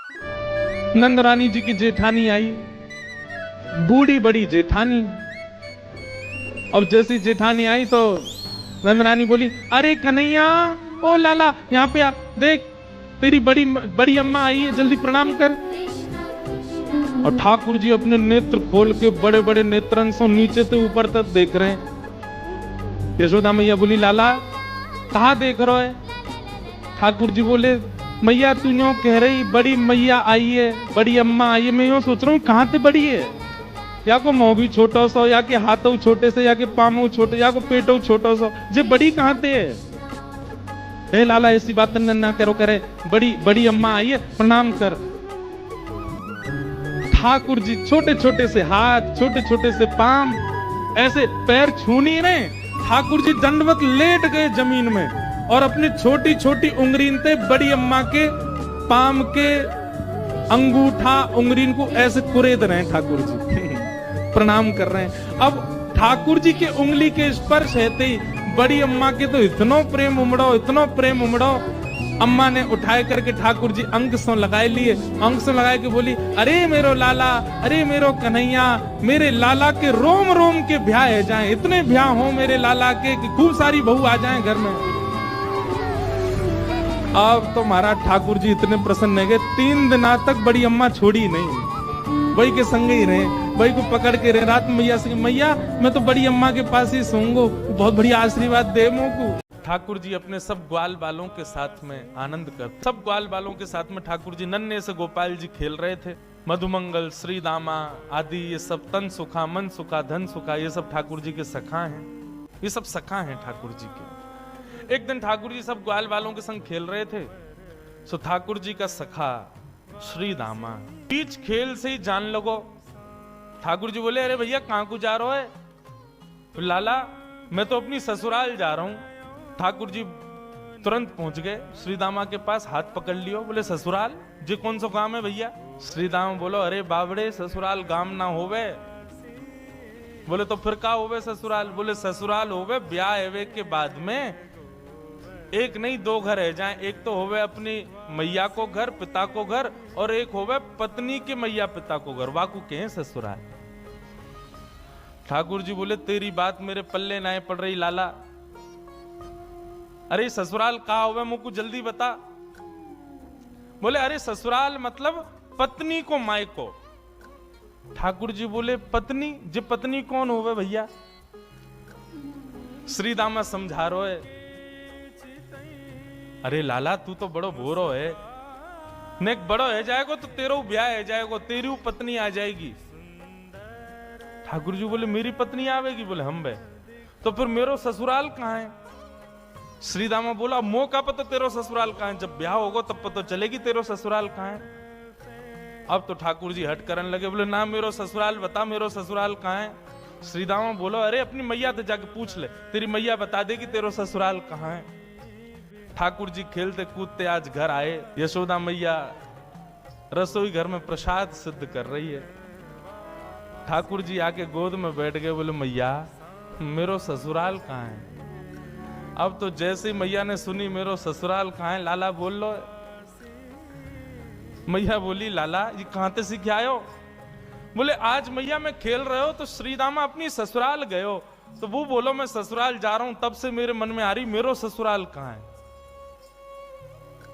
नंद रानी जी की जेठानी आई, बूढ़ी बड़ी जेठानी। अब जैसी जेठानी आई तो नंद रानी बोली, अरे कन्हैया, ओ लाला, यहाँ पे आ, देख तेरी बड़ी बड़ी अम्मा आई है, जल्दी प्रणाम कर। और ठाकुर जी अपने नेत्र खोल के बड़े बड़े नेत्रन से नीचे से ऊपर तक देख रहे हैं। यशोदा मैया बोली, लाला कहाँ देख रहे है? ठाकुर जी बोले, मैया तू यूं कह रही बड़ी मैया आई है, बड़ी अम्मा आई है, मैं यूं सोच रहा हूँ कहाँ से बड़ी है, या को मुंह भी छोटा सा, या के हाथों छोटे से, या के पामों छोटे, या को पेटों छोटा सा, जे बड़ी कहाँ से है? ए लाला ऐसी बात ना करो, करे बड़ी बड़ी अम्मा आई है, प्रणाम कर। ठाकुर जी छोटे छोटे से हाथ, छोटे छोटे से पाम, ऐसे पैर छू नहीं रहे, ठाकुर जी दंडवत लेट गए जमीन में और अपनी छोटी छोटी उंगलीन से बड़ी अम्मा के पाम के अंगूठा उंगलीन को ऐसे कुरेद रहे हैं। ठाकुर जी प्रणाम कर रहे हैं। अब ठाकुर जी के उंगली के स्पर्श हेते ही बड़ी अम्मा के तो इतना प्रेम उमड़ो, इतना प्रेम उमड़ो। अम्मा ने उठाए करके ठाकुर जी अंग सो लगाए लिए, अंग सो लगाए के बोली, अरे मेरो लाला, अरे मेरो कन्हैया, मेरे लाला के रोम रोम के ब्याह है जाए, इतने ब्याह हो मेरे लाला के कि खूब सारी बहू आ जाएं घर में। अब तो महाराज ठाकुर जी इतने प्रसन्न है, 3 दिन तक बड़ी अम्मा छोड़ी नहीं, वही के संग ही रहे, वही को पकड़ के रहे। रात मैया से, मैया मैं तो बड़ी अम्मा के पास ही सोऊंगा, बहुत बढ़िया आशीर्वाद दे मोको। ठाकुर जी अपने सब ग्वाल बालों के साथ में आनंद कर, सब ग्वाल बालों के साथ में ठाकुर जी नन्हे से गोपाल जी खेल रहे थे। मधुमंगल, श्री दामा आदि ये सब तन सुखा, मन सुखा, धन सुखा, ये सब ठाकुर जी के सखा हैं, ये सब सखा हैं ठाकुर जी के। एक दिन ठाकुर जी सब ग्वाल बालों के संग खेल रहे थे, सो ठाकुर जी का सखा श्री दामा बीच खेल से ही जान लगो। ठाकुर जी बोले, अरे भैया कहां को जा रहे है? तो लाला मैं तो अपनी ससुराल जा रहा हूं। ठाकुर जी तुरंत पहुंच गए श्री दामा के पास, हाथ पकड़ लियो, बोले ससुराल जी कौन सा काम है भैया? श्री दामा बोलो, अरे बाबड़े ससुराल गाम ना होवे। बोले तो फिर का होवे ससुराल? बोले ससुराल होवे ब्याह एवे के बाद में एक नहीं 2 घर है जाए, एक तो होवे अपनी मैया को घर, पिता को घर, और एक होवे पत्नी के मैया पिता को घर, वाकू के हैं ससुराल। ठाकुर जी बोले, तेरी बात मेरे पल्ले ना पड़ रही लाला, अरे ससुराल कहा होवे मुझको जल्दी बता। बोले, अरे ससुराल मतलब पत्नी को माय को। ठाकुर जी बोले, पत्नी जी पत्नी कौन होवे भैया? श्री दामा समझा रो है, अरे लाला तू तो बड़ो भोरो है, नेक बड़ो है जाएगो तो तेरो ब्याह है जाएगो, तेरी पत्नी आ जाएगी। ठाकुर जी बोले, मेरी पत्नी आवेगी? बोले हम बे, तो फिर मेरो ससुराल कहाँ है? श्री दामा बोला, मो का पता तेरो ससुराल कहाँ है, जब ब्याह होगा तब पता चलेगी तेरो ससुराल कहाँ है। अब तो ठाकुर जी हट करने लगे, बोले ना मेरो ससुराल बता, मेरो ससुराल कहाँ है? श्री दामा बोलो, अरे अपनी मैया से जाके पूछ ले, तेरी मैया बता देगी तेरो ससुराल कहाँ है। ठाकुर जी खेलते कूदते आज घर आए। यशोदा मैया रसोई घर में प्रसाद सिद्ध कर रही है। ठाकुर जी आके गोद में बैठ गए, बोले मैया मेरो ससुराल कहाँ है? अब तो जैसे मैया ने सुनी मेरो ससुराल कहाँ है, लाला बोल लो। मैया बोली, लाला ये कहां से सीख आयो? बोले, आज मैया मैं खेल रहे हो तो श्री दामा अपनी ससुराल गए हो, तो वो बोलो मैं ससुराल जा रहा हूं, तब से मेरे मन में आ रही मेरो ससुराल कहाँ है।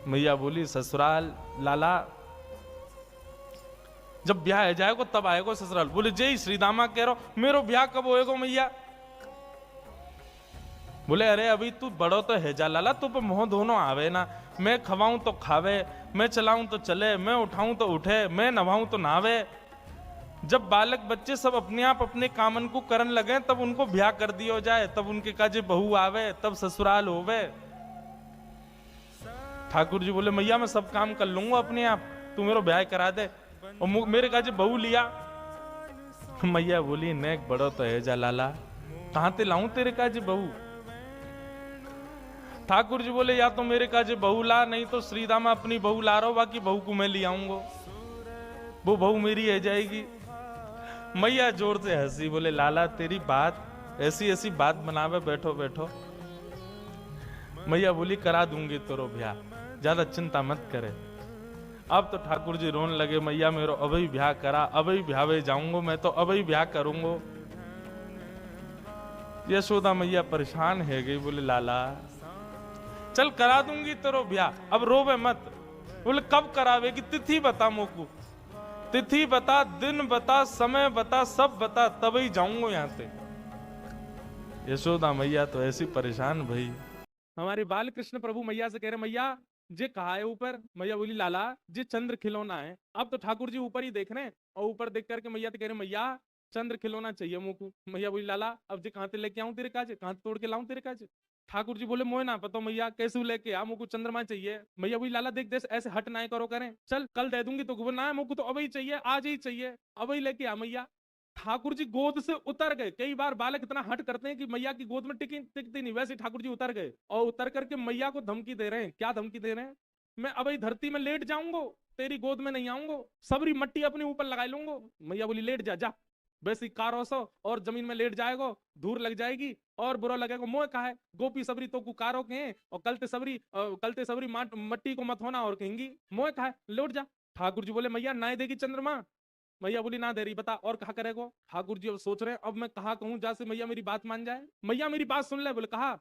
मैया बोली, ससुराल लाला जब ब्याह है जाएगा तब आएगा ससुराल। बोले, जय श्री दामा कह रहा मेरो ब्याह कब होएगा मैया? बोले, अरे अभी तू बड़ो तो है जा लाला, तू पे मुंह धोनो आवे ना, मैं खवाऊं तो खावे, मैं चलाऊं तो चले, मैं उठाऊं तो उठे, मैं नभाऊं तो नहावे। जब बालक बच्चे सब अपने आप अपने कामन को करन लगे तब उनको ब्याह कर दियो जाए, तब उनके काजे बहू आवे, तब ससुराल होवे। ठाकुर जी बोले, मैया मैं सब काम कर लूंगा अपने आप, तू मेरा ब्याह करा दे, और मेरे काजे बहू लिया। मैया बोली, नेक बड़ो तो है जा लाला, कहां ते लाऊं तेरे काजे बहू? ठाकुर जी बोले, या तो मेरे काजे बहू ला, नहीं तो श्री दामा अपनी बहू ला रहा हो, बाकी बहू को मैं ले आऊंगा, वो बहू मेरी है जाएगी। मैया जोर से हंसी, बोले, लाला तेरी बात ऐसी ऐसी बात बनावे बैठो बैठो। मैया बोली, करा दूंगी तेरो ब्याह, ज्यादा चिंता मत करे। अब तो ठाकुर जी रोने लगे, मैया मेरो अभी ब्याह करा, अभी ब्यावे जाऊंगो, मैं तो अभी ब्याह करूंगो। यशोदा मैया परेशान है गई, बोले लाला चल करा दूंगी तेरो ब्याह, अब रोवे मत। बोले कब करावेगी, तिथि बता मोकू, तिथि बता, दिन बता, समय बता, सब बता, तभी जाऊंगा यहां से। यशोदा मैया तो ऐसी परेशान भई। हमारे बाल कृष्ण प्रभु मैया से कह रहे, मैया जे कहा है ऊपर। मैया बोली लाला जे चंद्र खिलौना है। अब तो ठाकुर जी ऊपर ही देख रहे हैं, और ऊपर देख करके मैया तो कह रहे, मैया चंद्र खिलौना चाहिए मुझको। मैया बोली लाला अब जे कहां से लेके आऊं तेरे काजे, कहां तोड़ के लाऊं तेरे काजे। ठाकुर जी बोले मोए ना पता मैया, कैसे लेके आ, मुझको चंद्रमा चाहिए। मैया बोली लाला देख देख ऐसे हट ना करो करें, चल कल दे दूंगी तो ना, मुझको तो अभी चाहिए, आज ही चाहिए, अभी लेके आ मैया। ठाकुर जी गोद से उतर गए। कई बार बालक इतना हट करते हैं कि मैया की गोद में टिकती नहीं, वैसे ठाकुर जी उतर गए और उतर करके मैया को धमकी दे रहे हैं। क्या धमकी दे रहे हैं, मैं अभी धरती में लेट जाऊंगा, तेरी गोद में नहीं आऊंगा, सबरी मट्टी अपने ऊपर लगा लूंगा। मैया बोली लेट जा, जा वैसी कारोसो और जमीन में लेट जाएगो, धूर लग जाएगी और बुरा लगेगा। मोह कहा है गोपी सबरी तो कुकारो के हैं, और कलते सबरी मट्टी को मत होना और कहेंगी। मोह कहा है लौट जा। ठाकुर जी बोले मैया ना देगी चंद्रमा। मैया बोली ना दे रही, बता और कहा करेगो। ठाकुर जी अब सोच रहे हैं अब मैं कहा कहूं जैसे मैया मेरी बात मान जाए। मैया मेरी बात सुन ले। बोले कहा।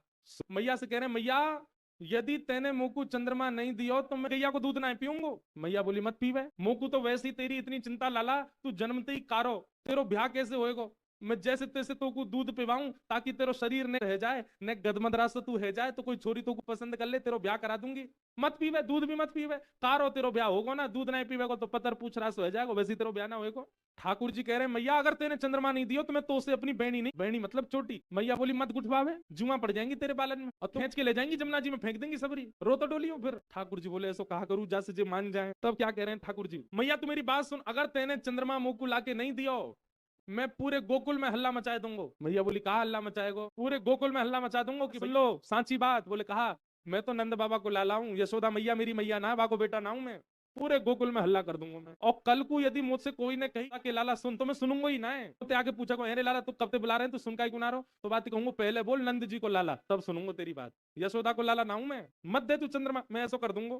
मैया से कह रहे मैया यदि तेने मुझको चंद्रमा नहीं दियो तो मैं गैया को दूध ना पीऊंगो। मैया बोली मत पीवे, मुझको तो वैसी तेरी इतनी चिंता लाला, तू जन्मते ही कारो, तेरो ब्याह कैसे होएगो। मैं जैसे तैसे तो को दूध पिवाऊं ताकि तेरो शरीर ने रह जाए, ने गदमदरा से तू है जाए, तो कोई छोरी तो को पसंद कर ले, तेरो ब्याह करा दूंगी। मत पीवे दूध भी मत पीवे, कारो तेरो ब्याह होगा ना, दूध नहीं पीवेगो तो पतर पूछ रहा हो जाएगा, वैसे तेरो ब्याह ना होएगो। ठाकुर जी कह रहे मैया अगर तेने चंद्रमा नहीं दियो तो मैं तो से अपनी बहनी नहीं, बहनी मतलब छोटी। मैया बोली मत गुठवावे, जुआ पड़ जाएंगी तेरे बालन में और खींच के ले जाएंगी जमुना जी में फेंक देंगी सबरी, रो तो डोलियो फिर। ठाकुर जी बोले ऐसा कहा करूं जैसे जे मान जाए। तब क्या कह रहे हैं ठाकुर जी, मैया तू मेरी बात सुन, अगर तेने चंद्रमा मुंह को लाके नहीं दियो मैं पूरे गोकुल में हल्ला मचाए दूंगा। मैया बोली कहा हल्ला मचाएगो। पूरे गोकुल में हल्ला मचा दूंगा कि लो सांची बात। बोले कहा मैं तो नंद बाबा को लाला हूं, यशोदा मैया मेरी मैया ना, बाको बेटा ना हूं मैं, पूरे गोकुल में हल्ला कर दूंगा मैं। और कल को यदि मुझसे कोई ने कही कि लाला सुन, तो मैं सुनूंगा ही ना है। तो आगे पूछा को अरे लाला तू कब से बुला रहे हैं, तू सुन का क्यों ना रहो। तो बात कहूंगा पहले बोल नंद जी को लाला, तब सुनूंगा तेरी बात। यशोदा को लाला ना हूं मैं, मत दे तू चंद्रमा, मैं ऐसा कर दूंगा।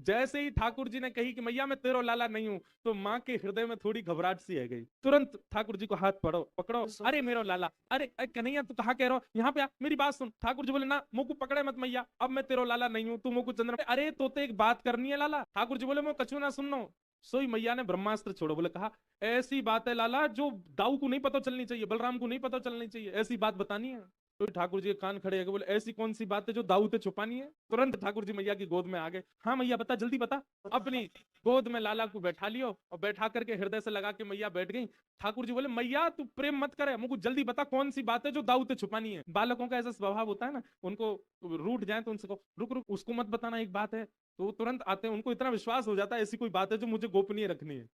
जैसे ही ठाकुर जी ने कही कि मैया मैं तेरो लाला नहीं हूं, तो माँ के हृदय में थोड़ी घबराहट सी है गई। तुरंत ठाकुर जी को हाथ पकड़ो, अरे मेरो लाला, अरे कन्हैया तू कहा कह रहा यहाँ पे आ, मेरी बात सुन। ठाकुर जी बोले ना मुझको पकड़े मत मैया, अब मैं तेरो लाला नहीं हूँ, तू मुझको चंद्रमा। अरे तो एक बात करनी है लाला। ठाकुर जी बोले मैं कछु ना सुननो। सोई मैया ने ब्रह्मास्त्र छोड़ो। बोले कहा ऐसी बात है लाला जो दाऊ को नहीं पता चलनी चाहिए, बलराम को नहीं पता चलनी चाहिए, ऐसी बात बतानी है। तो ठाकुर जी के कान खड़े हो, बोले ऐसी कौन सी बात है जो दाऊ से छुपानी है। तुरंत ठाकुर जी मैया की गोद में आ गए। हाँ मैया बता, जल्दी बता। अपनी गोद में लाला को बैठा लियो और बैठा करके हृदय से लगा के मैया बैठ गई। ठाकुर जी बोले मैया तू प्रेम मत करे, मुझको जल्दी बता कौन सी बात है जो दाऊ से छुपानी है। बालकों का ऐसा स्वभाव होता है ना, उनको रूठ जाए तो उनसे रुक रुक उसको मत बताना एक बात है, तो तुरंत आते हैं, उनको इतना विश्वास हो जाता है ऐसी कोई बात है जो मुझे गोपनीय रखनी है।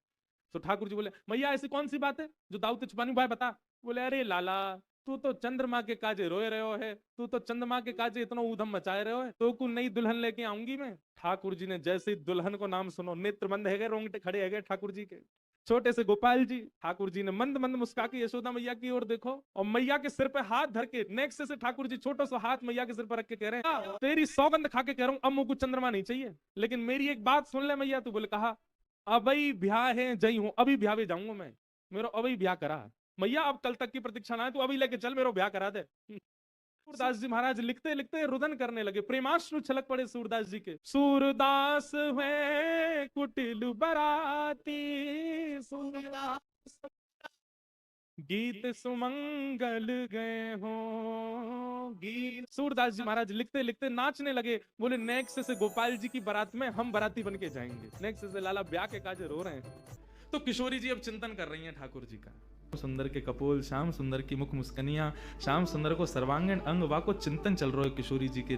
तो ठाकुर जी बोले मैया ऐसी कौन सी बात है जो दाऊ से छुपानी, भाई बता। बोले अरे लाला तू तो चंद्रमा के काजे रोए रहे हो है, तू तो चंद्रमा के काजे इतना ऊधम मचाए रहे हो है, तो को नई दुल्हन लेके आऊंगी मैं। ठाकुर जी ने जैसे ही दुल्हन को नाम सुनो, नेत्र बंद है गए, रोंगटे खड़े है गए ठाकुर जी के। छोटे से गोपाल जी, ठाकुर जी ने मंद मंद मुस्का के यशोदा मैया की ओर देखो, और मैया के सिर पे हाथ धर के नेक्स्ट से ठाकुर जी छोटा सा हाथ मैया के सिर पर रख के कह रहे हैं तेरी सौगंध खा के कह रहा हूं अब मुझको चंद्रमा नहीं चाहिए, लेकिन मेरी एक बात सुन ले मैया। तू बोले कहा अभी ब्याह है जई हूं, अभी ब्याह भी जाऊंगा मैं, मेरा अभी ब्याह करा मैया, अब कल तक की प्रतीक्षा ना है, तू अभी लेके चल, मेरा ब्याह करा दे। सूरदास जी महाराज लिखते लिखते रुदन करने लगे, प्रेमाश्रु छलक पड़े सूरदास जी के। सूरदास है कुटिल बराती, सूरदास गीत सुमंगल गए हो गीत। सूरदास जी महाराज लिखते लिखते नाचने लगे। बोले नेक्स्ट से गोपाल जी की बारात में हम बाराती बन के जाएंगे। नेक्स्ट से लाला ब्याह के काजे रो रहे हैं। तो किशोरी जी अब चिंतन कर रही हैं ठाकुर जी का। सुंदर के कपोल, श्याम सुंदर की मुख मुस्कनिया, श्याम सुंदर को सर्वांगीण अंग वा को चिंतन चल रहा है किशोरी जी के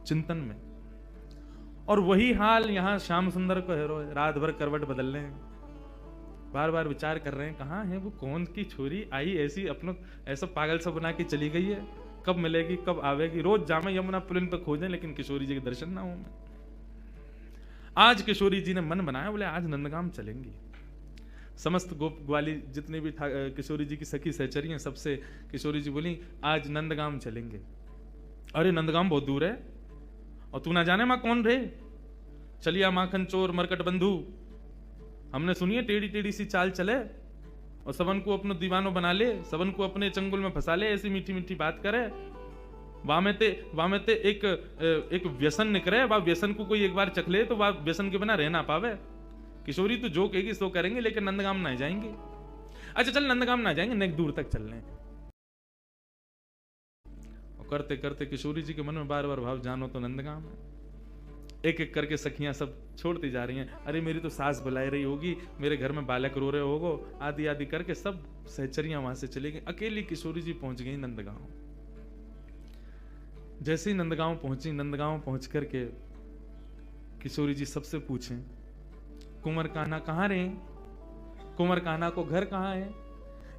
चिंतन में। और वही हाल यहाँ श्याम सुंदर को है, रात भर करवट बदल रहे हैं, बार बार विचार कर रहे हैं कहाँ है वो, कौन की छोरी आई ऐसी अपनों ऐसा पागल सा बना के चली गई है, कब मिलेगी कब आवेगी। रोज जामे यमुना पुलिन पर खोजें लेकिन किशोरी जी के दर्शन ना हो। आज किशोरी जी ने मन बनाया, बोले आज नंदगाम चलेंगी। समस्त गोप ग्वाली जितने भी किशोरी जी की सखी सहचरी सबसे किशोरी जी बोली आज नंदगाम चलेंगे। अरे नंदगाम बहुत दूर है और तू ना जाने मां कौन रे, चलिया माखन चोर मरकट बंधु, हमने सुनिए टेढ़ी टेढ़ी सी चाल चले और सबन को अपनो दीवानो बना ले, सबन को अपने चंगुल में फंसा ले, ऐसी मीठी मीठी बात करे। वामेते एक व्यसन निकले, वह व्यसन को कोई एक बार चख ले तो वह व्यसन के बिना रह ना पावे। किशोरी तू जो कहेगी सो करेंगे, लेकिन नंदगाम ना जाएंगे। अच्छा चल नंदगाम ना जाएंगे, नेक दूर तक चल लें। और करते करते किशोरी जी के मन में बार बार भाव, जानो तो नंदगाम है। एक एक करके सखियां सब छोड़ती जा रही हैं। अरे मेरी तो सास बुलाई रही होगी, मेरे घर में बालक रो रहे होगो, आदि आदि करके सब सहचरियां वहां से चली गई। अकेली किशोरी जी पहुंच गई नंदगांव। जैसे ही नंदगांव पहुंची, नंदगांव पहुंच करके किशोरी जी सबसे पूछें, कुंवर कान्हा कहाँ रहे? कुंवर कान्हा को घर कहाँ है?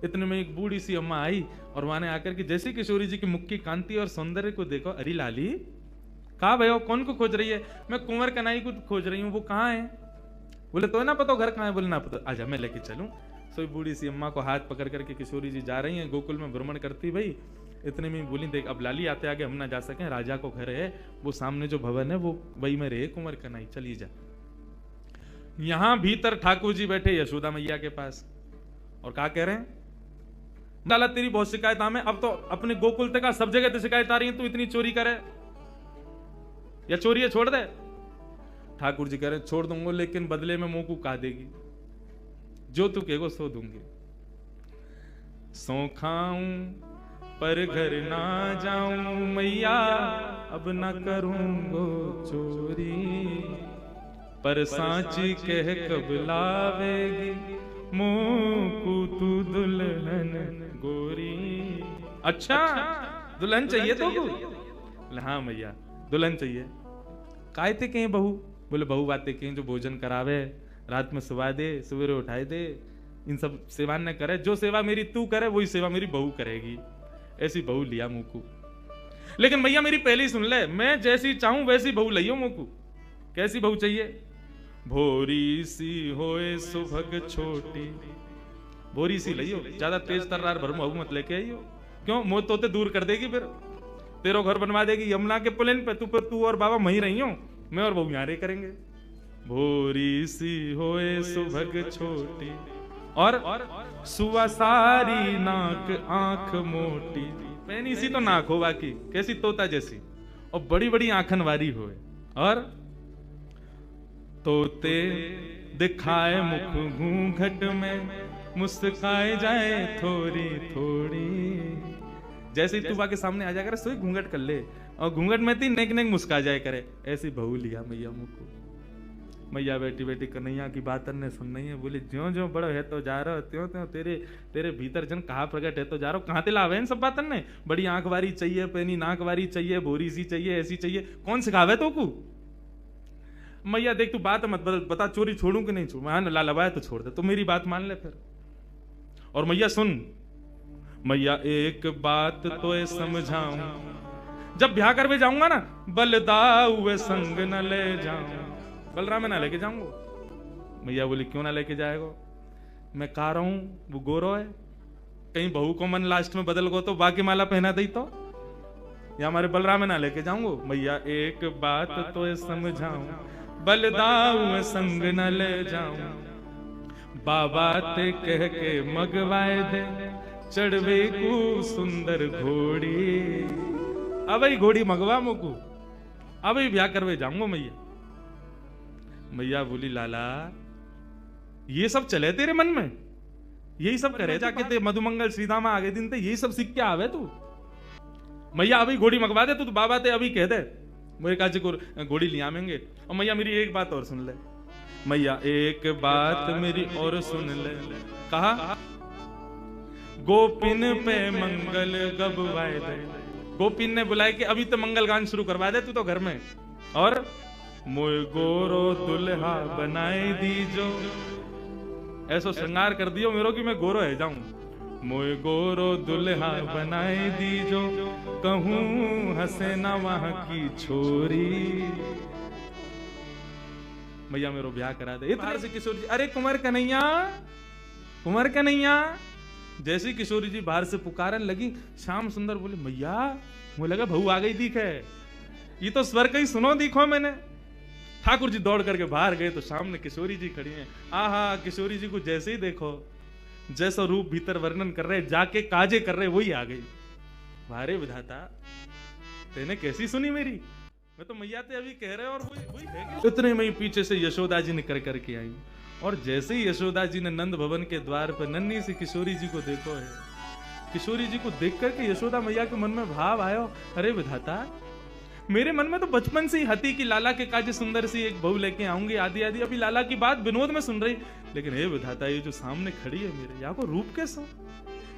इतने में एक बूढ़ी सी अम्मा आई और वहां आकर के जैसे किशोरी जी की मुख की कांति और सौंदर्य को देखो, अरे लाली कहा भयो, कौन को खोज रही है? मैं कुंवर कन्हई को खोज रही हूँ, वो कहाँ है? बोले तो ना पता घर कहाँ है? बोले ना पता, आजा मैं लेके चलूं। सो बूढ़ी सी अम्मा को हाथ पकड़ करके किशोरी जी जा रही हैं, गोकुल में भ्रमण करती भाई। इतने में बोली, देख अब लाली आते आगे हम ना जा सके, राजा को घर है, वो सामने जो भवन है वो वही में रहे कुंवर कन्हई, चलिए जा। यहां भीतर ठाकुर जी बैठे यशोदा मैया के पास और क्या कह रहे हैं, डाला तेरी बहुत शिकायत हमें, अब तो अपने गोकुल तक सब जगह तो शिकायत आ रही है, तू इतनी चोरी करे या चोरी है छोड़ दे। ठाकुर जी कह रहे छोड़ दूंगा, लेकिन बदले में मुंह को का देगी, जो तू कहेगो सो दूंगी। सो खाऊं पर घर ना जाऊं मैया, अब ना करूंगो चोरी, पर सांची कह कब लावेगी मुंह को तू दुल्हन गोरी। अच्छा दुल्हन चाहिए तो? हाँ मैया दुल्हन चाहिए। काय थे कहीं बहू? बोले बहू बातें कहीं जो भोजन करावे, रात में सुवा दे, सवेरे उठाए दे, इन सब सेवा न करे, जो सेवा मेरी तू करे वही सेवा मेरी बहू करेगी। ऐसी बहू लिया मुंह को। लेकिन मैया मेरी पहली सुन ले, मैं जैसी चाहूं वैसी बहू लियो मुंह को। कैसी बहू चाहिए? भोरी सी होए सुभग छोटी, भोरी सी लियो, ज्यादा तेज तर्रार भर बहू मत लेके आइयो। क्यों? मोह तोते दूर कर देगी, फिर तेरो घर बनवा देगी यमुना के पुलिन पे, तू और बाबा वहीं रही हो, मैं और बहू यहाँ करेंगे। भोरी सी होए सुभग छोटी और सुवासारी नाक आंख मोटी, पैनी सी तो नाक हो बाकी, कैसी तोता जैसी, और बड़ी बड़ी आंखन वारी होए, और तोते दिखाए मुख घूंघट में, मुस्काए जाए थोड़ी थोड़ी। जैसे तू बाके सामने आ जाया करे, सोई घूंघट कर ले, और घूंघट में थी नेक नेक मुस्का जाए करे, ऐसी बहू लिया मैया मुंह को। मैया बेटी बेटी कन्हैया की बात ने सुन नहीं है। बोले ज्यो ज्यो बड़ो है तो जा रहा, त्यों त्यों तेरे भीतर जन कहा प्रकट है तो जा रहा। कहाँ ते लावे इन सब बातन ने? बड़ी आंख वारी चाहिए, पैनी नाक वारी चाहिए, भोरी सी चाहिए, ऐसी चाहिए, कौन सिखावे तो को? मैया देख तू बात मत बदल, बता चोरी छोड़ू कि नहीं छोड़ू? हाँ लालवाए तो छोड़ दे, तो मेरी बात मान ले फिर। और मैया सुन, मैया एक बात तो समझाऊं, जब ब्याह करवे जाऊंगा ना, बलदाऊ संग न ले जाऊं, बलराम में ना लेके जाऊंगा। मैया बोली क्यों ना लेके जाएगा? मैं कह रहा हूं वो गोरो है, कहीं बहू को मन लास्ट में बदल गो तो बाकी माला पहना दी तो, या हमारे बलराम में ना लेके जाऊंगा। मैया एक बात तो समझाऊं, बलदाऊ संग न ले जाऊं, बाबा ते कह के मगवाए दे, चढ़वे को सुंदर घोड़ी। अब घोड़ी मगवा मुकू, अब ब्याह करवे जाऊंगा मैया। मैया बोली लाला ये सब चले तेरे मन में, यही सब करे जाके ते मधुमंगल श्रीधामा आगे दिन ते यही सब सीख के आवे तू। मैया अभी घोड़ी मंगवा दे, तू तो बाबा ते अभी कह दे मेरे काजे को घोड़ी ले आवेंगे। और मैया मेरी एक बात और सुन ले, मैया एक बात मेरी और सुन ले। कहा गोपिन पे मंगल गबवाए दे, गोपिन ने बुलाए कि अभी तो मंगल गान शुरू करवा दे तू तो घर में, और मोय गोरो दुल्हा बनाए दीजो, ऐसो श्रृंगार कर दियो मेरो कि मैं गोरो है जाऊं। मोय गोरो दुल्हा बनाए दीजो, कहूं हंसे ना वहां की छोरी। मैया मेरो ब्याह करा दे। इधर से किशोरी जी, अरे कुंवर कन्हैया, कुंवर कन्हैया। जैसे किशोरी जी बाहर से पुकारन लगी, श्याम सुंदर बोले मैया मुझे लगा बहू आ गई दिखे, ये तो स्वर कहीं सुनो दिखो मैंने। ठाकुर जी दौड़ करके बाहर गए तो सामने किशोरी जी खड़ी हैं। आहा, किशोरी जी को जैसे ही देखो, जैसा रूप भीतर वर्णन कर रहे, जाके काजे कर रहे, वही आ गई। वारे विधाता, तेने कैसी सुनी मेरी? मैं तो मैया ते अभी कह रहे और वही है। इतने में ही पीछे से यशोदा जी निकल करके आई, और जैसे ही यशोदा जी ने नंद भवन के द्वार पर नन्ही सी किशोरी जी को देखो है, किशोरी जी को देख करके यशोदा मैया के मन में भाव आयो, अरे विधाता, मेरे मन में तो बचपन से ही हती कि लाला के काजे सुंदर सी एक बहू लेके आऊंगी, आदि आदि। अभी लाला की बात विनोद में सुन रही, लेकिन हे विधाता, ये जो सामने खड़ी है मेरे, या को रूप कैसा,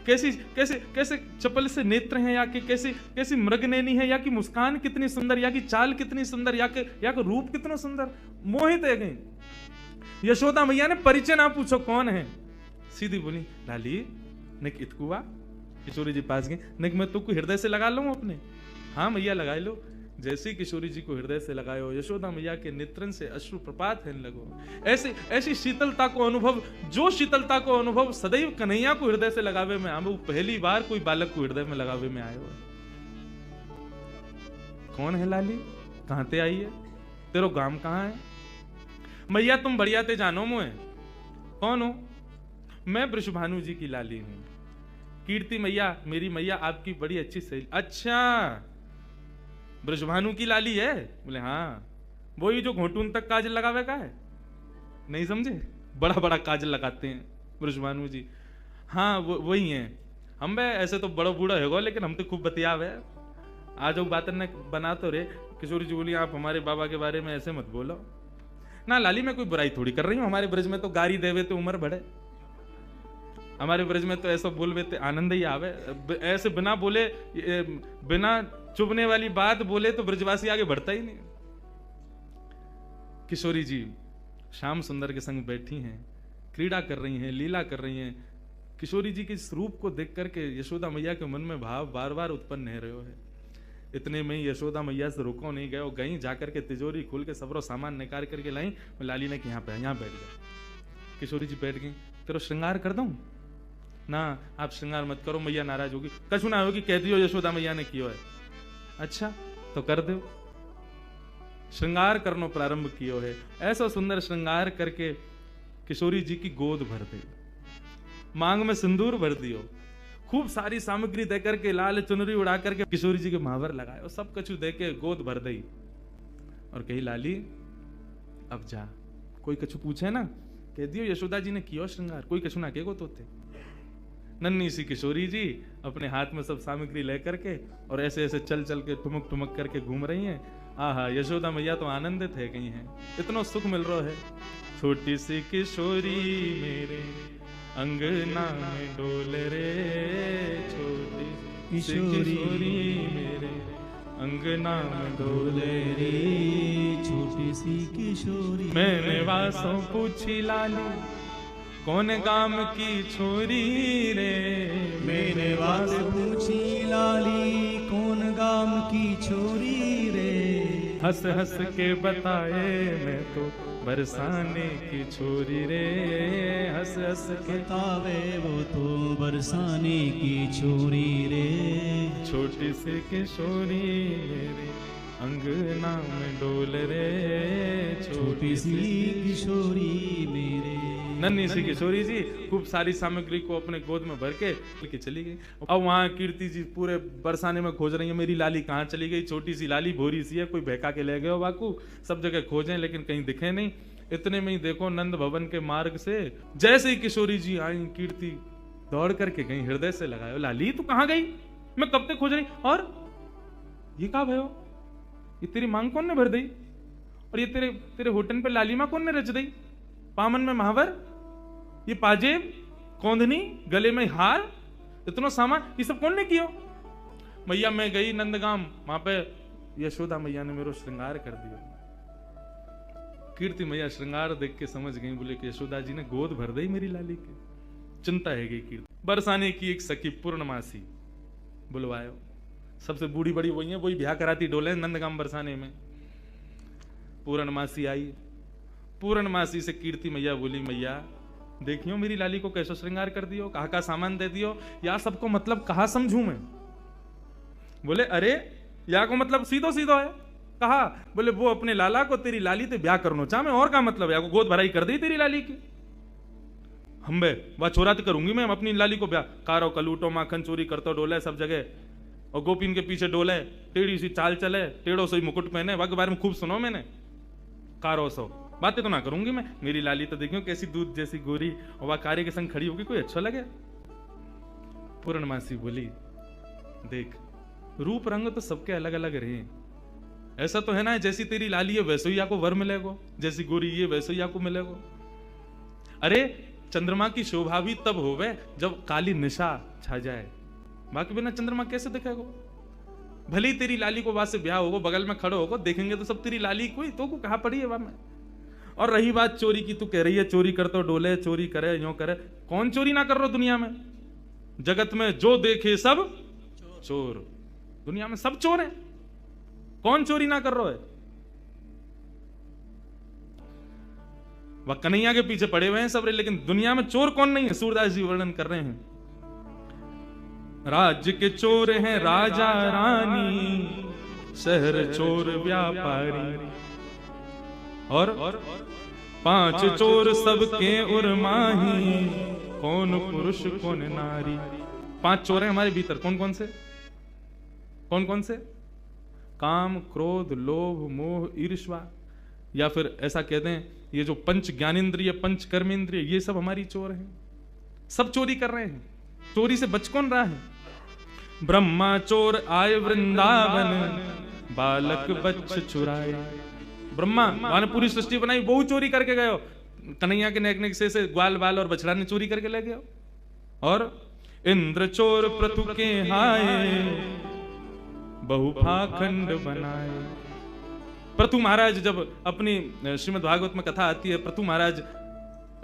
कैसी कैसे कैसे चपल से नेत्र हैं, या कि कैसी कैसी मृगनैनी है, या कि मुस्कान कितनी सुंदर, या कि चाल कितनी सुंदर, या कि रूप कितना सुंदर। मोहित है गई। यशोदा मैया ने परिचय ना पूछो कौन है, सीधी बोली, लाली निक इतकुआ। किशोरी जी पास गए, निक मैं तुमको हृदय से लगा लूं अपने। हाँ मैया लगा लो। जैसे किशोरी जी को हृदय से लगायो, यशोदा मैया के नेत्रन से अश्रु प्रपात होने लगो। ऐसी ऐसी शीतलता को अनुभव, जो शीतलता को अनुभव सदैव कन्हैया को हृदय से लगावे में आवे, पहली बार कोई बालक को हृदय में लगावे में आयो है। कौन है लाली, कहां ते आई है, तेरो गांव कहां है? मैया तुम बढ़िया ते जानो मुझे, कौन हो? मैं वृषभानु जी की लाली हूं। कीर्ति मैया, मेरी मैया आपकी बड़ी अच्छी सहेली। अच्छा, वृषभानु की लाली है? बोले हाँ। वही जो घोटून तक काजल लगावे का है, नहीं समझे? बड़ा बड़ा काजल लगाते हैं वृषभानु जी। हाँ वही है। हम बे ऐसे तो बड़ा बूढ़ा है, लेकिन हम तो खूब बतियाव है। आज बात ने बना तो रे। किशोरी जी बोली, आप हमारे बाबा के बारे में ऐसे मत बोलो ना लाली, मैं कोई बुराई थोड़ी कर रही हूँ। हमारे ब्रज में तो गारी देवे तो उम्र बढ़े, हमारे ब्रज में तो ऐसा बोलवे तो आनंद ही आवे। ऐसे बिना बोले, बिना चुभने वाली बात बोले तो ब्रजवासी आगे बढ़ता ही नहीं। किशोरी जी श्याम सुंदर के संग बैठी हैं, क्रीड़ा कर रही हैं, लीला कर रही हैं। किशोरी जी के इस रूप को देख करके यशोदा मैया के मन में भाव बार बार उत्पन्न हो रहे है। इतने में ही यशोदा मैया से रुको नहीं गए, गई जाकर के तिजोरी खोल के सबरो सामान निकाल करके लाई। लाली ने कि यहाँ पे, यहाँ बैठ गया। किशोरी जी बैठ गई। तेरो श्रृंगार कर दूं? ना, आप श्रृंगार मत करो, मैया नाराज होगी। कछु ना होगी, कह दियो यशोदा मैया ने कियो है। अच्छा तो कर दो। श्रृंगार करनो प्रारंभ कियो है। ऐसा सुंदर श्रृंगार करके किशोरी जी की गोद भर दे, मांग में सिंदूर भर दियो, खूब सारी सामग्री दे करके, लाल चुनरी उड़ा करके किशोरी जी के महावर लगाए, सब कछु दे के गोद भर दई और कही, लाली अब जा। कोई कछु पूछे ना, कह दियो यशोदा जी ने कियो श्रृंगार, कोई कछु ना केगो तोते। नन्ही सी किशोरी जी अपने हाथ में सब सामग्री लेकर के और ऐसे ऐसे चल चल के ठुमक ठुमक करके घूम रही हैं। आहा, यशोदा मैया तो आनंदित है गई हैं, इतना सुख मिल रहा है। छोटी सी किशोरी मेरे अंगना में डोल रे, छोटी सी किशोरी मेरे अंगना में डोले रे, छोटी सी किशोरी। मैंने वासों पूछी लाली, कौन गाम की छोरी रे? मैंने वास पूछी लाली, कौन गाम की छोरी रे? हंस हंस के बताए, मैं तो बरसाने की छोरी रे। हंस हंस के बतावे, वो तो बरसाने की छोरी रे। छोटी सी किशोरी मेरे अंगना में डोल रे, छोटी सी किशोरी मेरे। नन्ही सी किशोरी जी खूब सारी सामग्री को अपने गोद में भर के लेके चली गई। अब वहां कीर्ति जी पूरे बरसाने में खोज रही है, मेरी लाली कहाँ चली गई? छोटी सी लाली भोरी सी है, कोई बहका के ले गए हो बाकू। सब जगह खोजें लेकिन कहीं दिखे नहीं। इतने में ही देखो नंद भवन के मार्ग से जैसे ही किशोरी जी आई, कीर्ति दौड़ करके गई, हृदय से लगायो, लाली तू कहाँ गई? मैं कब तक खोज रही। और ये कहा भयो? ये तेरी मांग कौन ने भर दी? और ये तेरे तेरे होटन पे लाली माँ कौन ने रच दी? पामन में महावर, ये पाजेब, कौंधनी, गले में हार, इतना सामान, ये सब कौन ने किया? मैया मैं गई नंदगाम, वहां पे यशोदा मैया ने मेरा श्रृंगार कर दिया। कीर्ति मैया श्रृंगार देख के समझ गई, बोले कि यशोदा जी ने गोद भर दी मेरी लाली की। चिंता है गई कीर्ति। बरसाने की एक सखी पूर्णमासी बुलवायो, सबसे बूढ़ी बड़ी वही है, वही ब्याह कराती डोले नंदगाम बरसाने में। पूर्णमासी आई। पूर्णमासी से कीर्ति मैया बोली, मैया देखियो मेरी लाली को कैसा श्रृंगार कर दियो, कहा का सामान दे दियो, या सबको मतलब कहा समझू मैं? बोले अरे या को मतलब सीधो सीधो है, कहा, बोले वो अपने लाला को तेरी लाली ते ब्याह करनो चाह मैं, और का मतलब है, गोद भराई कर दी तेरी लाली की। हम बे वह छोरात करूंगी मैं अपनी लाली को ब्याह। कारो कलूटो माखन चोरी करतो डोले सब जगह, और गोपीन के पीछे डोले, टेढ़ी सी चाल चले, टेढ़ो सी मुकुट पहने, वह के बारे में खूब सुनो मैंने। कारो सो बातें तो ना करूंगी मैं, मेरी लाली तो देखियो कैसी दूध जैसी गोरी, और वह कार्य के संग खड़ी होगी, कोई अच्छा लगे। पूर्णमासी बोली, देख रूप रंग तो सबके अलग अलग रहे, ऐसा तो है ना जैसी तेरी लाली है वैसे ही आपको वर मिलेगा, जैसी गोरी ये वैसे ही आपको मिलेगा। अरे चंद्रमा की शोभा भी तब होवे जब काली निशा छा जाए, बाकी बिना चंद्रमा कैसे दिखेगा। भली तेरी लाली को वहां से ब्याह होगा, बगल में खड़ो होगा, देखेंगे तो सब तेरी लाली कोई तो को कहा पड़ी है वहां में। और रही बात चोरी की, तू कह रही है चोरी कर तो डोले, चोरी करे यो करे, कौन चोरी ना कर रहा दुनिया में? जगत में जो देखे सब चोर, दुनिया में सब चोर हैं, कौन चोरी ना कर रहा है? वह कन्हैया के पीछे पड़े हुए हैं सब, लेकिन दुनिया में चोर कौन नहीं है? सूरदास जी वर्णन कर रहे हैं, राज्य के चोर हैं राजा रानी, शहर चोर व्यापारी, और 5 चोर सबके उर्माही, कौन पुरुष कौन नारी। 5 चोर हैं हमारे भीतर, कौन कौन से? कौन कौन से? काम, क्रोध, लोभ, मोह, ईर्ष्या, या फिर ऐसा कहते हैं ये जो पंच ज्ञानेंद्रिय, पंच कर्मेंद्रिय, ये सब हमारी चोर हैं, सब चोरी कर रहे हैं। चोरी से बच कौन रहा है? ब्रह्मा चोर आए वृंदावन, बालक बच्च चुराए। ब्रह्मा वहां पूरी सृष्टि बनाई, बहु चोरी करके गए, कन्हैया के नेक नेक से ग्वाल बाल और बछड़ा ने चोरी करके ले गए। और इंद्र चोर प्रतु के हाय, बहु पाखंड बनाए। प्रतु महाराज जब अपनी श्रीमद् भागवत में कथा आती है, प्रतु महाराज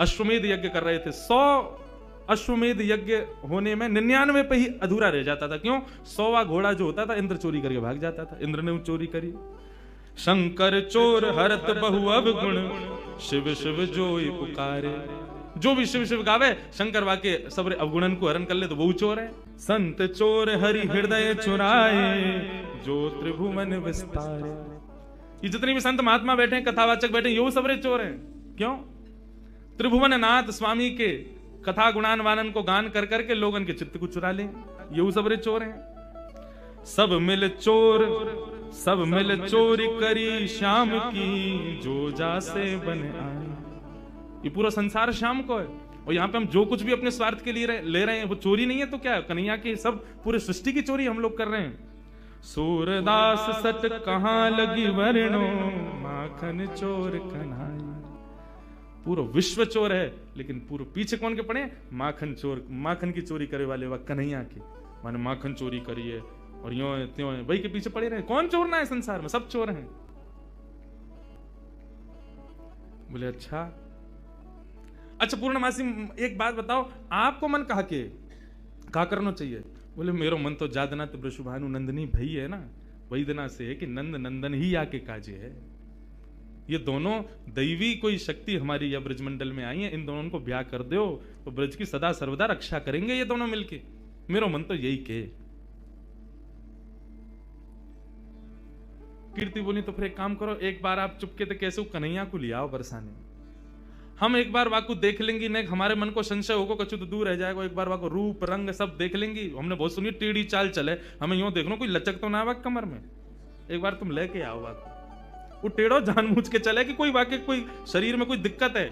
अश्वमेध यज्ञ कर रहे थे, 100 अश्वमेध यज्ञ होने में 99 पे ही अधूरा रह जाता था। क्यों? 100वां घोड़ा जो होता था इंद्र चोरी करके भाग जाता था, इंद्र ने चोरी करी। शंकर चोर हरत बहु अवगुण, शिव शिव जोई पुकारे। जो भी शिव शिव गावे, शंकर वाके सब अवगुणन को हरण कर ले तो वो चोर है। संत चोर हरि हृदय चुराए, जो त्रिभुवन विस्तारे। ये जितने भी संत महात्मा बैठे हैं, कथावाचक बैठे हैं, ये सबरे चोर हैं। क्यों? त्रिभुवन नाथ स्वामी के कथा गुणान वानन को गान कर करके लोगन के चित्त को चुरा ले, ये सबरे चोर हैं। सब मिल चोर, सब मिल चोरी करी शाम की, जो जासे बन आए। ये पूरा संसार शाम को है, और यहाँ पे हम जो कुछ भी अपने स्वार्थ के लिए ले रहे हैं वो चोरी नहीं है तो क्या है? कन्हैया की सब पूरे सृष्टि की चोरी हम लोग कर रहे हैं। सूरदास सट कहाँ लगी वर्णो, माखन चोर कन्हाई। पूरा विश्व चोर है, लेकिन पूरे पीछे कौन के पड़े? माखन चोर, माखन की चोरी करे वाले वह कन्हैया की, माने माखन चोरी करी है और यो है त्यों है, वही के पीछे पड़े रहे। कौन चोर ना है संसार में? सब चोर हैं। बोले अच्छा पूर्णमासी एक बात बताओ, आपको मन कहा के कहा करना चाहिए? बोले मेरो मन तो जादनाथ वृषभानु नंदनी भई है ना, वही दिना से है कि नंद नंदन ही आके काजे है। ये दोनों दैवी कोई शक्ति हमारी या ब्रजमंडल में आई है, इन दोनों को ब्याह कर दो तो ब्रज की सदा सर्वदा रक्षा करेंगे ये दोनों मिलके। मेरो मन तो यही के। कीर्ति बोली तो फिर एक काम करो, एक बार आप चुपके तो कैसे कन्हैया को ले आओ बरसाने, हम एक बार वाकू देख लेंगे, नहीं हमारे मन को संशय होगा कछु तो दूर रह जाएगा। एक बार वाको रूप रंग सब देख लेंगी। हमने बहुत सुनी टेढ़ी चाल चले, हमें यूं देखना कोई लचक तो ना आवा कमर में। एक बार तुम लेके आओ वाको, वो टेढ़ो जानबूझ के चले कि कोई वाकई कोई शरीर में कोई दिक्कत है,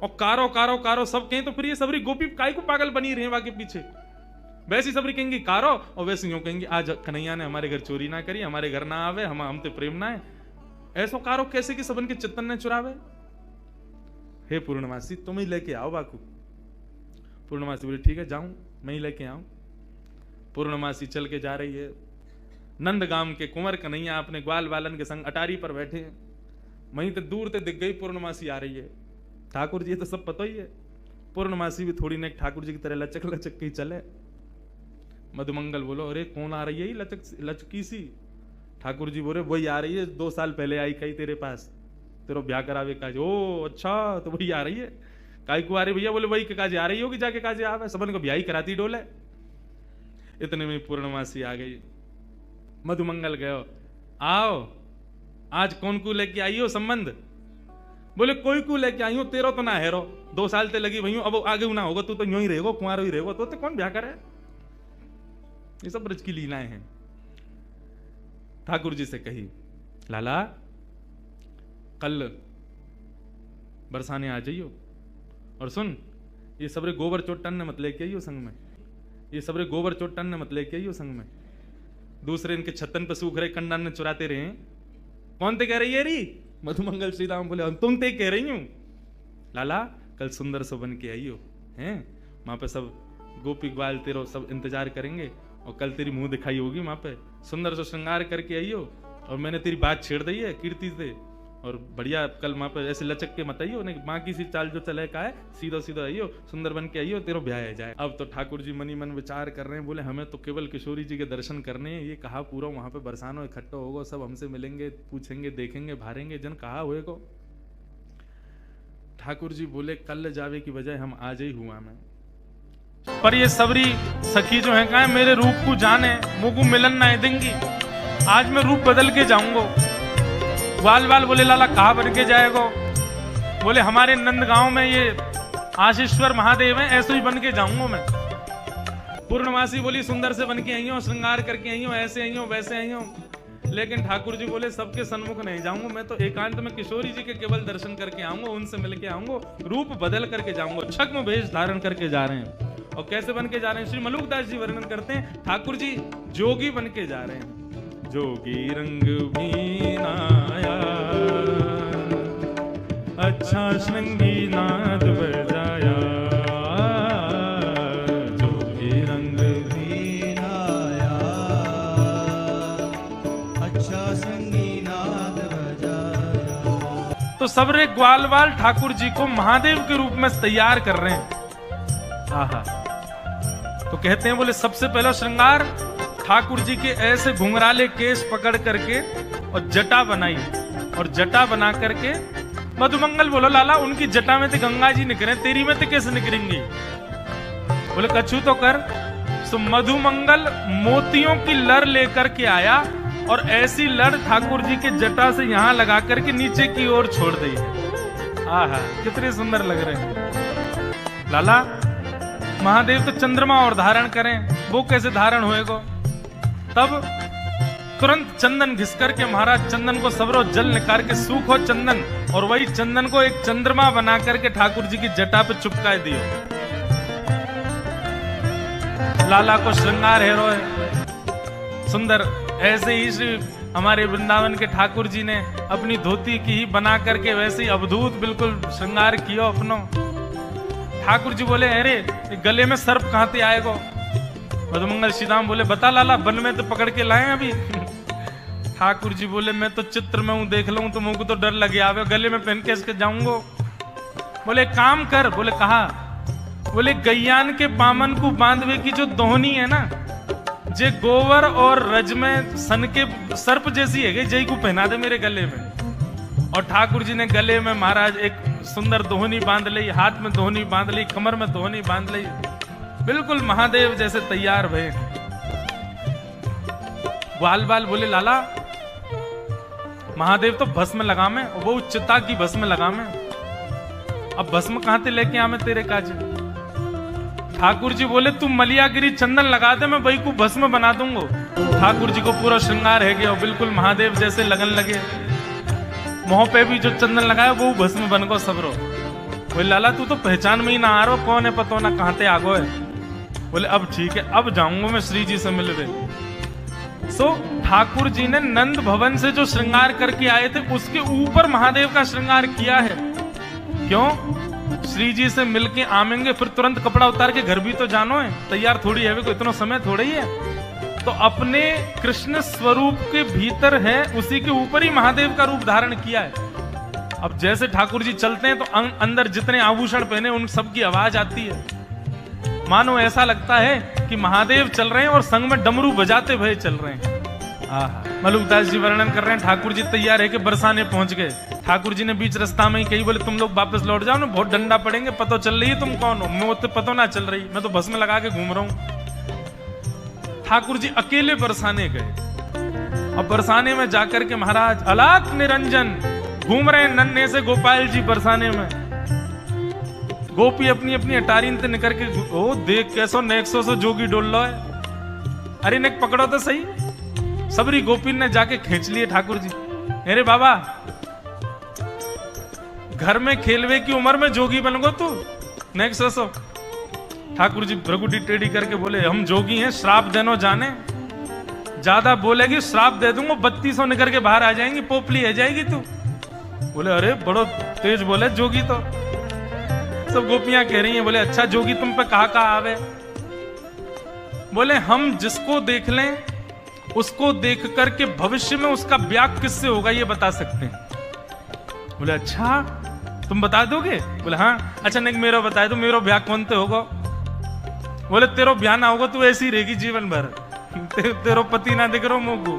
और कारो कारो कारो सब कहें तो फिर ये सबरी गोपी काय को पागल बनी रहे वाके पीछे। वैसी सबरी कहेंगी कारो, और वैसे यूं कहेंगी आज कन्हैया ने हमारे घर चोरी ना करी, हमारे घर ना आवे, हम ते प्रेम ना है। ऐसो कारो कैसे कि सबन के चित्तन ने चुरावे। हे पूर्णमासी तुम ही लेके आओ बाकू। पूर्णमासी बोली ठीक है जाऊं, मैं ही लेके आऊं। पूर्णमासी चल के जा रही है। नंदगाम के कुंवर कन्हैया अपने ग्वाल बालन के संग अटारी पर बैठे हैं। वहीं तो दूर से दिख गई पूर्णमासी आ रही है। ठाकुर जी तो सब पता ही है, पूर्णमासी भी थोड़ी ने ठाकुर जी की तरह लचक लचक के चले। मधुमंगल बोलो अरे कौन आ रही है लचक लचकी सी? ठाकुर जी बोले वही आ रही है, 2 साल पहले आई कही तेरे पास, तेरा ब्याह करावे काज। ओ अच्छा, तो वही आ रही है। काय को आ रही भैया? बोले वही के काजे आ रही होगी, जाके काजे आवे, सबन को ब्याह ही कराती डोले। इतने में पूर्णमासी आ गई। मधुमंगल गयो, आओ आज कौन को लेके आई हो संबंध? बोले कोई को लेके आई हूं, तेरो तो ना हेरो, 2 साल ते लगी भई अब आगे ना होगा, तू तो यूं ही रहेगो, कुंवारो ही रहेगो, तो कौन ब्याह करे? ये सब ब्रज की लीलाएं हैं। ठाकुर जी से कही, लाला कल बरसाने आ जाइयो, और सुन ये सबरे गोबर चोटन ने मत लेके आइयो संग में, ये सबरे गोबर चोटन ने मत लेके आइयो संग में। दूसरे इनके छतन पे सूख रहे कंडन ने चुराते रहे। कौन ते कह रही है री? मधुमंगल श्री राम बोले तुम ते कह रही हूं। लाला कल सुंदर से बन के आइयो हैं, वहां पे सब गोपी ग्वाल तेरो सब इंतजार करेंगे, और कल तेरी मुंह दिखाई होगी वहां पे, सुंदर से श्रृंगार करके आइयो, और मैंने तेरी बात छेड़ दी है कीर्ति से, और बढ़िया कल वहां पे ऐसे लचक के मत आइयो, नहीं बाकी सी चाल जो चले का है, सीधा सीधा आइयो, सुंदर बन के आइयो, तेरो ब्याह है जाए। अब तो ठाकुर जी मनी मन विचार कर रहे हैं, बोले हमें तो केवल किशोरी जी के दर्शन करने हैं, ये कहा पूरा वहां पे बरसानो इकट्ठा होगा, सब हमसे मिलेंगे, पूछेंगे, देखेंगे, भारेंगे, जन कहा हुए को। ठाकुर जी बोले कल जावे की बजाय हम आज ही हुआ मैं, पर ये सबरी सखी जो है कहा मेरे रूप को जाने, मुंह को मिलन ना देंगी, आज मैं रूप बदल के जाऊंगा। ग्वाल बाल बोले लाला कहा बन के जाएगो? बोले हमारे नंद गांव में ये आशीश्वर महादेव है, ऐसे ही बन के जाऊंगा मैं। पूर्णमासी बोली सुंदर से बन के आई हो, श्रृंगार करके आई हो, ऐसे आई हो, वैसे आई हो। लेकिन ठाकुर जी बोले सबके सन्मुख नहीं जाऊंगा, मैं तो एकांत में किशोरी जी के केवल दर्शन करके आऊंगा, उनसे मिलके आऊंगा, रूप बदल करके जाऊंगा। छद्म वेश धारण करके जा रहे हैं। और कैसे बन के जा रहे हैं? श्री मलुकदास जी वर्णन करते हैं, ठाकुर जी जोगी बन के जा रहे हैं। जोगी रंग भी नाया, अच्छा श्रृंगी नाद बजाया, जोगी रंग भी नाया, अच्छा श्रृंगी नाद बजाया। तो सबरे ग्वाल बाल ठाकुर जी को महादेव के रूप में तैयार कर रहे हैं। आहा, तो कहते हैं बोले सबसे पहला श्रृंगार ठाकुर जी के ऐसे घुंघराले केश पकड़ करके और जटा बनाई, और जटा बना करके मधुमंगल बोलो लाला उनकी जटा में तो गंगा जी निकले, तेरी में तो कैसे निकलेंगी? बोले कछु तो कर। तो मधुमंगल मोतियों की लड़ लेकर के आया, और ऐसी लड़ ठाकुर जी के जटा से यहां लगा करके नीचे की ओर छोड़ दी। आहा कितने सुंदर लग रहे हैं। लाला महादेव तो चंद्रमा और धारण करें, वो कैसे धारण होएगो? तब तुरंत चंदन घिस करके महाराज चंदन को सबरो जल निकाल के सूखो चंदन, और वही चंदन को एक चंद्रमा बना करके ठाकुर जी की जटा पे चिपका दियो। लाला को श्रृंगार हेरो है सुंदर। ऐसे ही श्री हमारे वृंदावन के ठाकुर जी ने अपनी धोती की ही बना करके वैसे ही अवधूत बिल्कुल श्रृंगार किया अपनो। ठाकुर जी बोले अरे गले में सर्प कहां से आएगो? मधुमंगल श्री राम बोले बता लाला, वन में तो पकड़ के लाए अभी। ठाकुर जी बोले मैं तो चित्र में हूं, देख लूं तो मुझको तो डर लगे आवे, गले में पहन के इसके जाऊंगा। बोले काम कर। बोले कहा? बोले गैयान के पामन को बांधवे की जो दोहनी है ना, जे गोवर और रज में सन के सर्प जैसी है, जय को पहना दे मेरे गले में। और ठाकुर जी ने गले में महाराज एक सुंदर दोहनी बांध ली, हाथ में दोहनी बांध ली, कमर में दोहनी बांध ली, बिल्कुल महादेव जैसे तैयार भये। ग्वाल बाल बोले लाला महादेव तो भस्म लगा में, वो चिता की भस्म लगा में, अब भस्म कहां से लेके आवे तेरे काज? ठाकुर जी बोले तू मलियागिरी चंदन लगा दे, मैं वही को भस्म बना दूंगा। ठाकुर जी को पूरा श्रृंगार है गया, बिल्कुल महादेव जैसे लगन लगे। मुंह पे भी जो चंदन लगाया वो भस्म बन गो सबरो। बोले लाला तू तो पहचान में ही ना आ रहा, कौन है पतो ना कहां ते आगो है। बोले अब ठीक है, अब जाऊंगा मैं श्री जी से मिलवे। सो ठाकुर जी ने नंद भवन से जो श्रृंगार करके आए थे उसके ऊपर महादेव का श्रृंगार किया है। क्यों? श्री जी से मिलके आमेंगे फिर तुरंत कपड़ा उतार के घर भी तो जानो है, तैयार थोड़ी है, कोई इतना समय थोड़ा ही है। तो अपने कृष्ण स्वरूप के भीतर है, उसी के ऊपर ही महादेव का रूप धारण किया है। अब जैसे ठाकुर जी चलते हैं तो अंदर जितने आभूषण पहने उन सब की आवाज आती है, मानो ऐसा लगता है कि महादेव चल रहे हैं और संग में डमरू बजाते हुए चल रहे हैं। मलुकदास जी वर्णन कर रहे हैं, ठाकुर जी तैयार है कि बरसाने पहुंच गए। ठाकुर जी ने बीच रास्ता में ही कही बोले तुम लोग वापस लौट जाओ ना, बहुत डंडा पड़ेंगे, पता चल रही है तुम कौन हो? मैं तो पता ना चल रही, मैं तो भस्म लगा के घूम रहा हूं। ठाकुर जी अकेले बरसाने गए। अब बरसाने में जाकर के महाराज अलाक निरंजन घूम रहे हैं नन्हे से गोपाल जी बरसाने में। गोपी अपनी अपनी अटारीन ते निकर के ओ देख कैसो नेक्सो से जोगी डोल लो है। अरे नेक पकड़ो तो सही। सबरी गोपी ने जाके खींच लिए ठाकुर जी। अरे बाबा घर में खेलवे की उम्र में जोगी बन गो तू नेक्सो सो। ठाकुर जी भ्रगुटी टेढ़ी करके बोले हम जोगी हैं, श्राप देनो जाने। ज्यादा बोलेगी श्राप दे दूंगा, 3200 निकल के बाहर आ जाएंगी, पोपली आ जाएगी तू। बोले अरे बड़ो तेज बोले जोगी तो। सब गोपियां कह रही हैं बोले अच्छा जोगी तुम पे कहा आवे। बोले हम जिसको देख लें उसको देख करके भविष्य में उसका ब्याह किससे होगा ये बता सकते हैं। बोले अच्छा तुम बता दोगे? बोले हाँ। अच्छा नहीं मेरा बता दो मेरा ब्याह कौन ते होगा? बोले तेरो ब्याह ना होगा तू ऐसी रहेगी जीवन भर, तेरो पति ना दिख रहा मोगू।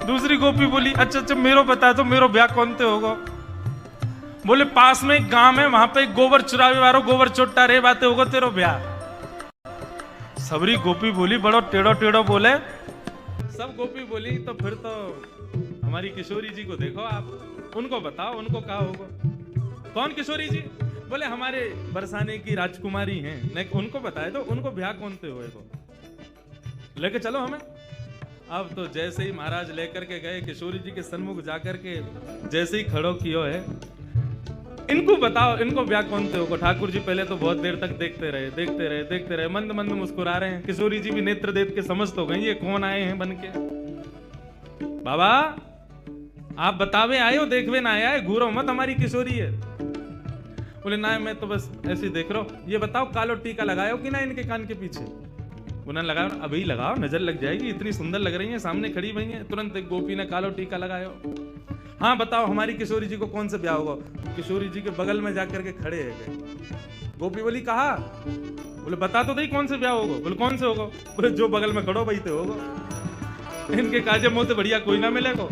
दूसरी गोपी बोली अच्छा अच्छा मेरो बता दो मेरो ब्याह कौन ते होगा? बोले पास में एक गांव है वहां पे गोबर चुरावे वालों गोबर चोटा रे बातें होगा तेरो ब्याह। सबरी गोपी बोली बड़ो टेढ़ो टेढ़ो बोले। सब गोपी बोली तो फिर तो हमारी किशोरी जी को देखो आप, उनको बताओ उनको कहा होगा। कौन किशोरी जी? बोले हमारे बरसाने की राजकुमारी हैं, नहीं उनको बताए तो उनको ब्याह कौन से होएगा, लेके चलो हमें। अब तो जैसे ही महाराज लेकर के गए किशोरी जी के सन्मुख जाकर के जैसे ही खड़ो कियो है, इनको बताओ इनको ब्याह कौन से होगा। ठाकुर जी पहले तो बहुत देर तक देखते रहे, मंद मंद मुस्कुरा रहे हैं। किशोरी जी भी नेत्र देख के समझ तो गई ये कौन आए हैं बन के। बाबा आप बतावे आए हो देखवे ना आया है, घूरो मत हमारी किशोरी है। बोले ना मैं तो बस ऐसे ही देख रहा हूं। ये बताओ कालो टीका लगायो कि ना इनके कान के पीछे? उन्होंने लगाओ, अभी लगाओ नजर लग जाएगी, इतनी सुंदर लग रही है, सामने खड़ी हुई है। तुरंत एक गोपी ने कालो टीका लगायो। हाँ बताओ हमारी किशोरी जी को कौन से ब्याह होगा? किशोरी जी के बगल में जाकर के खड़े है। गोपी बोली कहा? बोले बता तो दही कौन से ब्याह होगा? बोले कौन से होगा? बोले जो बगल में खड़ो वही तो होगा। इनके काजे मुंह से बढ़िया कोई ना मिलेगा।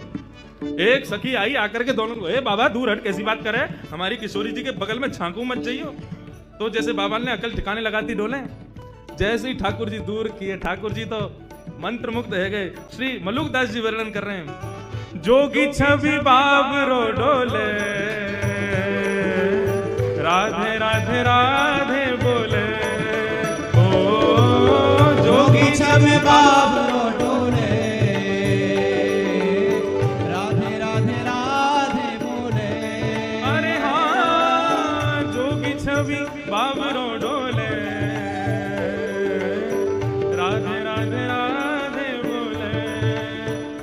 एक सखी आई आकर के दोनों को, ए बाबा दूर हट, कैसी बात करे, हमारी किशोरी जी के बगल में झांकू मत जाइयो। तो जैसे बाबा ने अकल ठिकाने लगाती डोले। जैसे ही ठाकुर जी दूर किए, ठाकुर जी तो मंत्र मुग्ध है गए। श्री मलुकदास जी वर्णन कर रहे हैं, जोगी छवि बाबरो डोले, राधे राधे राधे बोले। ओ जोगी छवि बाबरो डोले, राधे राधे राधे बोले। अरे हाँ जोगी छवि बाबरो डोले, राधे राधे राधे बोले।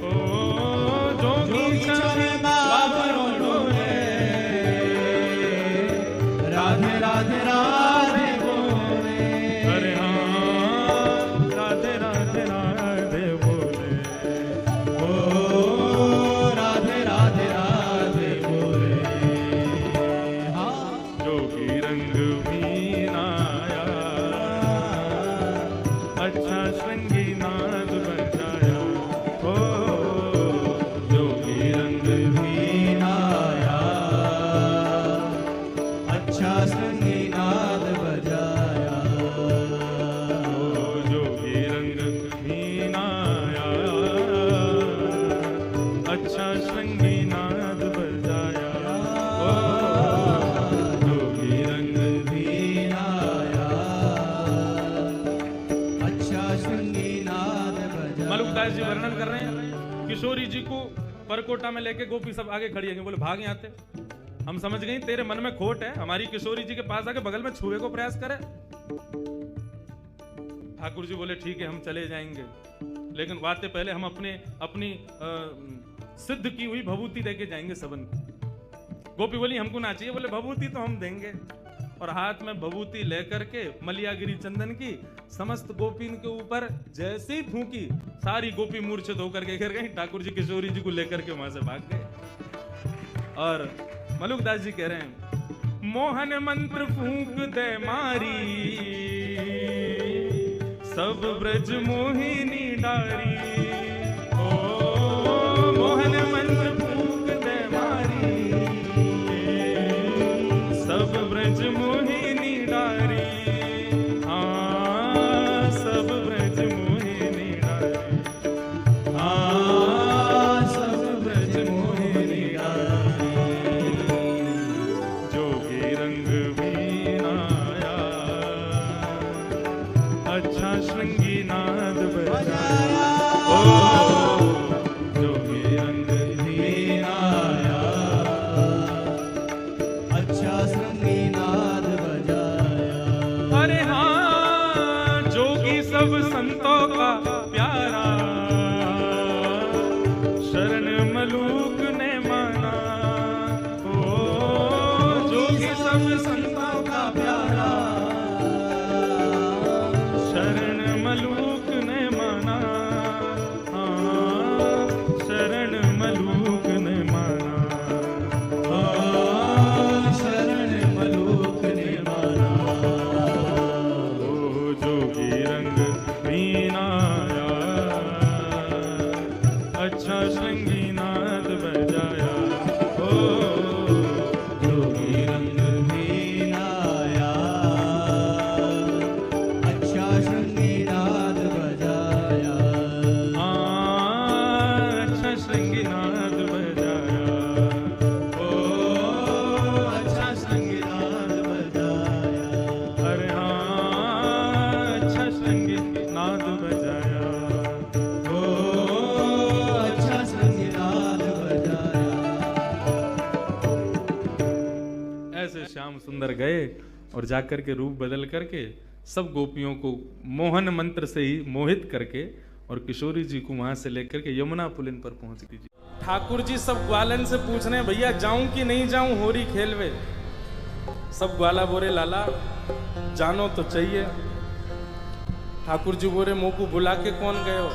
ओ जोगी छवि बाबरो डोले, राधे राधे राधे बोले। अरे हाँ राधे राधे राधे बोले। ओ राधे राधे राधे बोले। हाँ जोगी रंग मीनाया, अच्छा श्रृंगी नाद बजाया। ओ जोगी रंग मीनाया, अच्छा श्रृंगी नाद बजाया। ओ जोगी रंग मीनाया, अच्छा श्रृंगी नाद बजाया। ओ जोगी रंग मीनाया, अच्छा श्रृंगी नाद बजाया। मलुकदास जी वर्णन कर रहे हैं, किशोरी जी को परकोटा में लेके गोपी सब आगे खड़ी है। बोले भाग यहाँ से, हम समझ गए तेरे मन में खोट है, हमारी किशोरी जी के पास आके बगल में छुए को प्रयास करे। ठाकुर जी बोले ठीक है हम चले जाएंगे, लेकिन वाते पहले हम अपनी सिद्ध की हुई भभूति देके जाएंगे सबन को। गोपी बोली हमको ना चाहिए। बोले भभूति तो हम देंगे। और हाथ में भभूति लेकर के मलियागिरी चंदन की समस्त गोपीन के ऊपर जैसे ही फूंकी, सारी गोपी मूर्छित होकर के गिर गई। ठाकुर जी किशोरी जी को लेकर के वहां से भाग गए। और मलुकदास जी कह रहे हैं, मोहन मंत्र फूंक दे मारी, सब ब्रज मोहिनी डारी। ओ मोहन मंत्र फूंक दे मारी, सब ब्रज मोहिनी डारी। हाँ सब ब्रज मोहिनी डारी। हाँ श्याम सुंदर गए और जाकर के रूप बदल करके सब गोपियों को मोहन मंत्र से ही मोहित करके और किशोरी जी को वहां से लेकर के यमुना पुलिन पर पहुंच गई। ठाकुर जी सब ग्वालन से पूछ रहे हैं भैया जाऊं कि नहीं जाऊं होरी खेलवे। सब ग्वाला बोरे लाला जानो तो चाहिए। ठाकुर जी बोरे मुंह को बुला के कौन गए हो?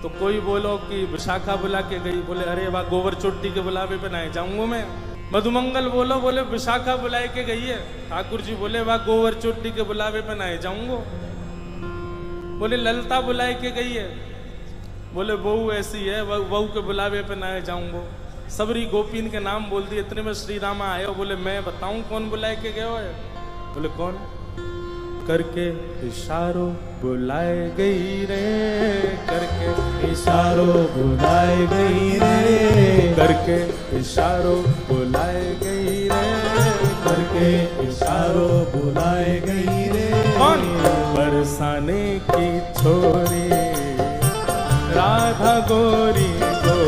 तो कोई बोलो कि विशाखा बुला के गई। बोले अरे वाह गोबर चोटी के बुलावे पे ना जाऊंगा मैं। मधुमंगल बोलो बोले विशाखा बुलाए के गई है। ठाकुर जी बोले वाह गोबर चोटी के बुलावे पे ना जाऊंगा। बोले ललता बुलाए के गई है। बोले बहू ऐसी है बहू के बुलावे पे ना जाऊंगा। सबरी गोपीन के नाम बोल दिए। इतने में श्री रामा आए। बोले मैं बताऊं कौन बुलाए के गए है? बोले कौन? करके इशारों बुलाए गई रे, करके इशारों बुलाए गई रे, करके इशारों बुलाए गई रे, करके इशारों बुलाए गई रे। कौन? बरसाने की छोरी राधा गोरी गो,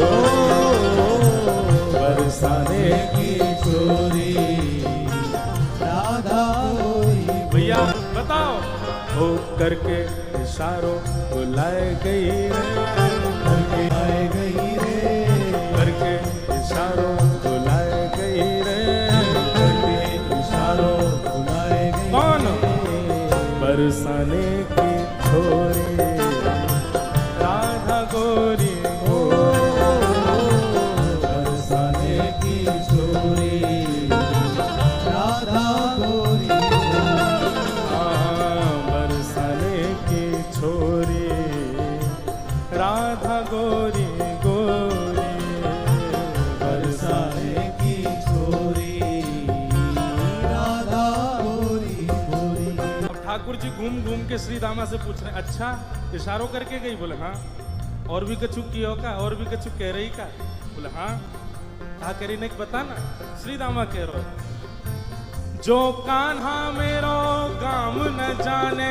बरसाने की छोरी राधा गोरी। भैया बताओ हो करके इशारों बुलाए गई रे, करके आए गई रे, करके इशारों बुलाए गई रे, करके इशारों बुलाए गई। कौन? बरसाने की छोरी राधा गोरी हो, बरसाने की छोरी राधा गोरी। बरसाने की छोरी राधा गोरी गोरी, बरसाने की छोरी राधा गोरी गोरी। अब ठाकुर जी घूम घूम के श्री दामा से पूछ रहे अच्छा इशारों करके गई? बोले हाँ। और भी कछु कियो का? और भी कछु कह रही का? बोले हाँ। कहा करी ने बता ना। श्री दामा कह रहे जो कान्हा मेरो गाम न जाने,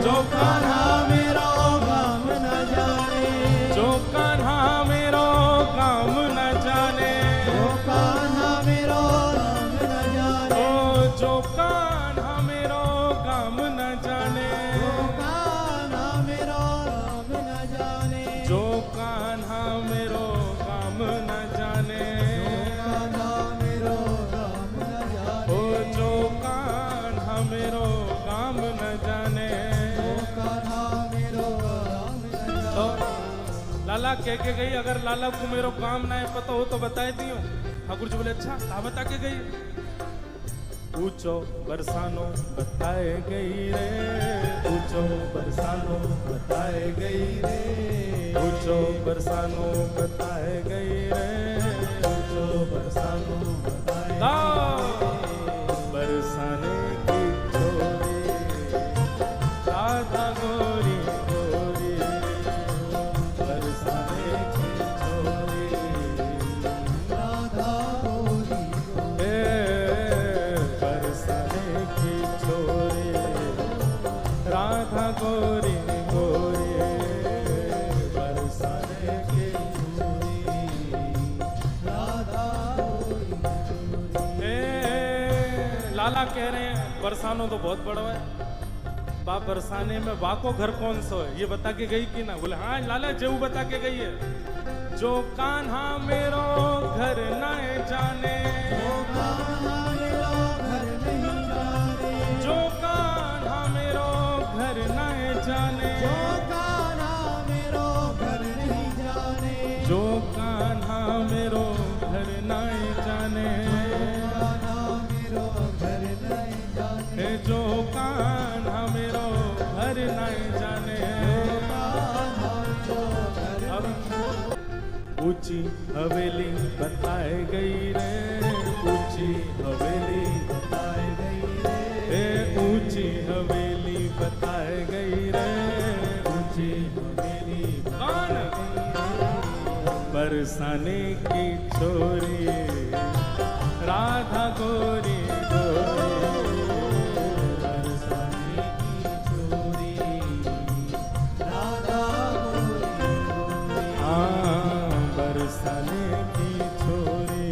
जो कान्हा मेरो गाम न जाने, जो कान्हा मेरो गाम न जाने, जो कान्हा मेरो गाम न जाने, ओ जो कान्हा मेरो गाम न जाने, जो कान्हा मेरो गाम न जाने, जो कान्हा मेरो गाम न जाने, कान्हा मेरो गाम न जाने, ओ जो कान्हा मेरो गाम न जाने। कान्हा मेरो गाम न तो जाने। लाला कह के गई अगर लाला को मेरो काम ना है पता हो तो बताए दियो। ठाकुर जी बोले अच्छा कहा बता के गई? पूछो बरसानो बताए गई रे, पूछो बरसानो बताए गई रे, पूछो बरसानो बताए गई रे, पूछो बरसानो बताए बरसाने की छोरी राधा गोरी गोरी, बरसाने की छोरी राधा गोरी गोरी। बरसाने की छोरी राधा गोरी गोरी, बरसाने की छोरी राधा गोरी गोरी। लाला कह रहे हैं बरसानो तो बहुत बड़ा है। बाप बरसाने में वाको घर कौन सा है ये बता के गई कि ना? बोले हाँ लाला जेऊ बता के गई है। जो कान्हा मेरो घर न जाने, जो कान्हा मेरो घर नहीं जाने, जो कान्हा मेरो घर न जाने, जो कान्हा मेरो घर नहीं जाने, जो कान्हा मेरो घर न जाने, कान्हा मेरो घर नहीं जाने, जो कान्हा मेरो घर न जाने। कान्हा जो घर अब ऊंची हवेली बताए गई रे, ऊंची हवेली बताए गई रे, ऊंची हवेली बताए गई रे, ऊंची हवेली कौन? बरसाने की छोरी राधा गोरी गोरी, बरसाने की छोरी राधा गोरी गोरी। हाँ बरसाने की छोरी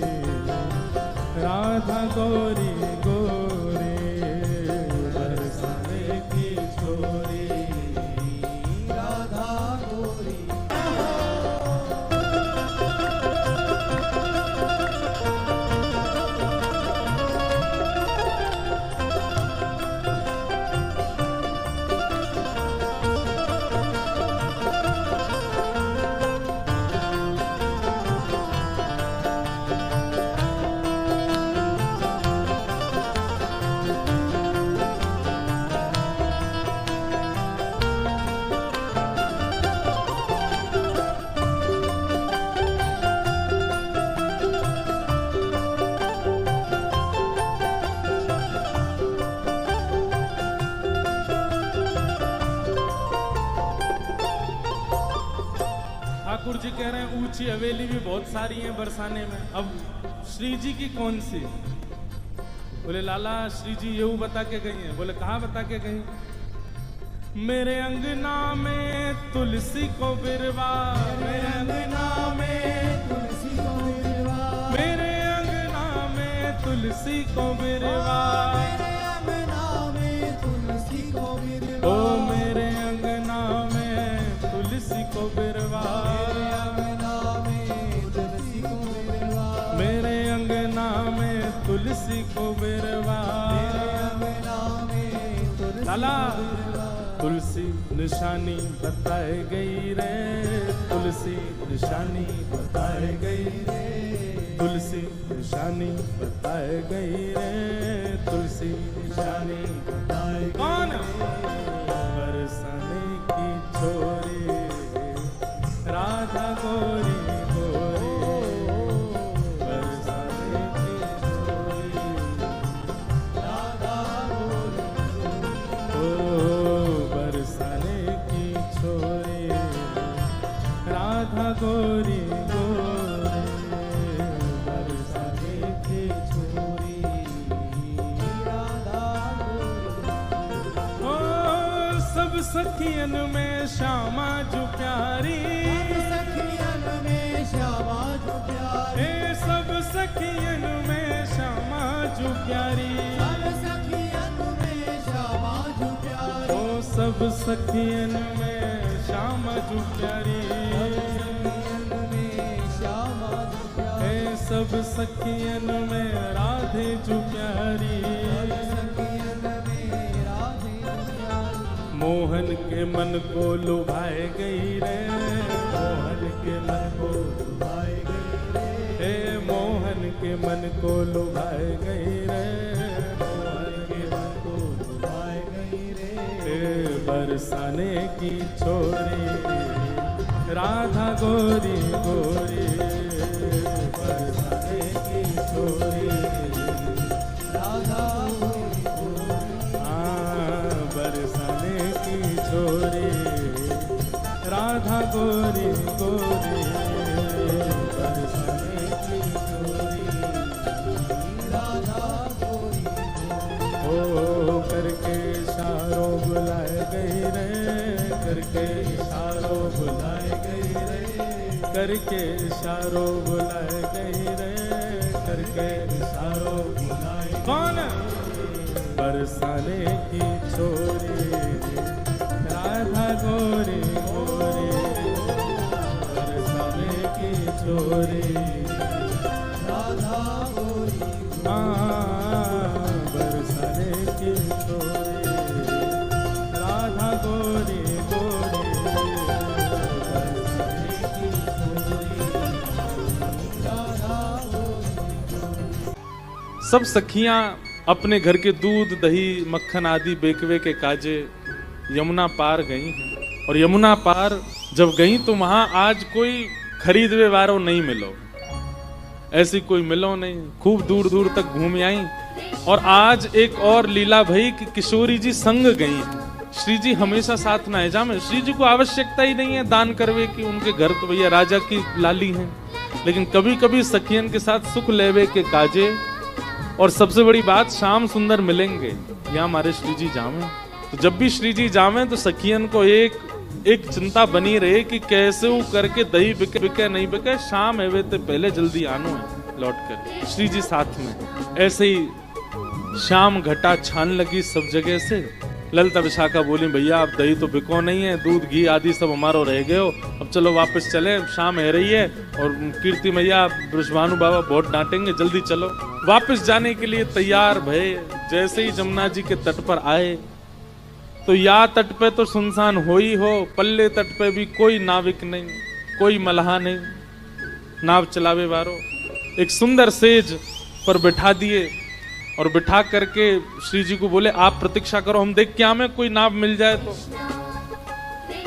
राधा गौरी गोरी बरसाने की छोरी राधा गौरी। ठाकुर जी कह रहे हैं ऊंची हवेली भी बहुत सारी है बरसाने में, अब श्री जी की कौन सी? बोले लाला श्री जी ये बता के गई हैं। बोले कहाँ बता के गई? मेरे अंगना में तुलसी को बिरवा, मेरे अंगना में तुलसी को बिरवा, मेरे अंगना में तुलसी को बिरवा, मेरे अंगना में तुलसी को बिरवा, ओ मेरे अंगना में तुलसी को बिरवा, मेरे अंगना में तुलसी को बिरवा। लाला तुलसी निशानी बताए गई रे, तुलसी निशानी बताए गई रे, तुलसी निशानी बताए गई रे, तुलसी निशानी बताए गई। कौन? बरसाने की छोरी राधा गौरी गोरी बरसाने की छोरी राधा गौरी, ओ बरसाने की छोरी राधा गौरी गोरी बरसाने की छोरी राधा गौरी। ओ सब सखियन में श्यामा जो प्यारी, सखियन में श्यामा जो प्यारी, ए सब सखियन में श्यामा जो प्यारी, सब सखियन में श्यामा जो प्यारी, ओ सब सखियन में श्यामा जो प्यारी, सखियन में श्यामा जो प्यारी, ए सब सखियन में राधे जो प्यारी, सखियन में राधे जो प्यारी, मोहन के मन को लुभाए गई रे, मोहन के मन को लुभाए गई रे, हे मोहन के मन को लुभाए गई रे, मोहन के मन को लुभाए गई रे, हे बरसाने की छोरी राधा गौरी गोरी बरसाने की छोरी राधा गौरी गोरी, हाँ बरसाने की छोरी राधा गौरी गोरी बरसाने की छोरी राधा गौरी गोरी। ओ करके इशारों बुलाए गई रे, करके इशारों बुलाए गई रे, करके इशारों बुलाए गई रे, करके इशारों बुलाए। कौन? बरसाने की छोरी राधा गौरी गोरी बरसाने की छोरी राधा गौरी गोरी, हाँ बरसाने की छोरी राधा गौरी गोरी बरसाने की छोरी राधा गौरी। सब सखियां अपने घर के दूध दही मक्खन आदि बेकवे के काजे यमुना पार गई हैं, और यमुना पार जब गई तो वहां आज कोई खरीदवे वारो नहीं मिलो, ऐसी कोई मिलो नहीं, खूब दूर दूर तक घूम आई। और आज एक और लीला भई कि किशोरी जी संग गई, श्री जी हमेशा साथ ना है जामे, श्री जी को आवश्यकता ही नहीं है दान करवे की, उनके घर तो भैया राजा की लाली हैं, लेकिन कभी कभी सखियन के साथ सुख लेवे के काजे। और सबसे बड़ी बात श्याम सुंदर मिलेंगे यहाँ हमारे श्री जी जामे, तो जब भी श्री जी जामे तो सखियन को एक चिंता बनी रहे कि कैसे वो करके दही बिके बिके नहीं बिके, शाम एवे ते पहले जल्दी आनो है। लौट कर, श्री जी साथ में। ऐसे ही शाम घटा छान लगी सब जगह से। ललिता विशाखा बोली भैया अब दही तो बिको नहीं है, दूध घी आदि सब हमारो रह गए हो, अब चलो वापस चले, शाम है रही है और कीर्ति मैया वृषभानु बाबा बहुत डांटेंगे, जल्दी चलो। वापस जाने के लिए तैयार भये। जैसे ही जमुना जी के तट पर आए तो या तट पे तो सुनसान हो ही हो, पल्ले तट पे भी कोई नाविक नहीं, कोई मल्हा नहीं, नाव चलावे वारो। एक सुंदर सेज पर बिठा दिए और बिठा करके श्री जी को बोले आप प्रतीक्षा करो, हम देख क्या में कोई नाव मिल जाए तो।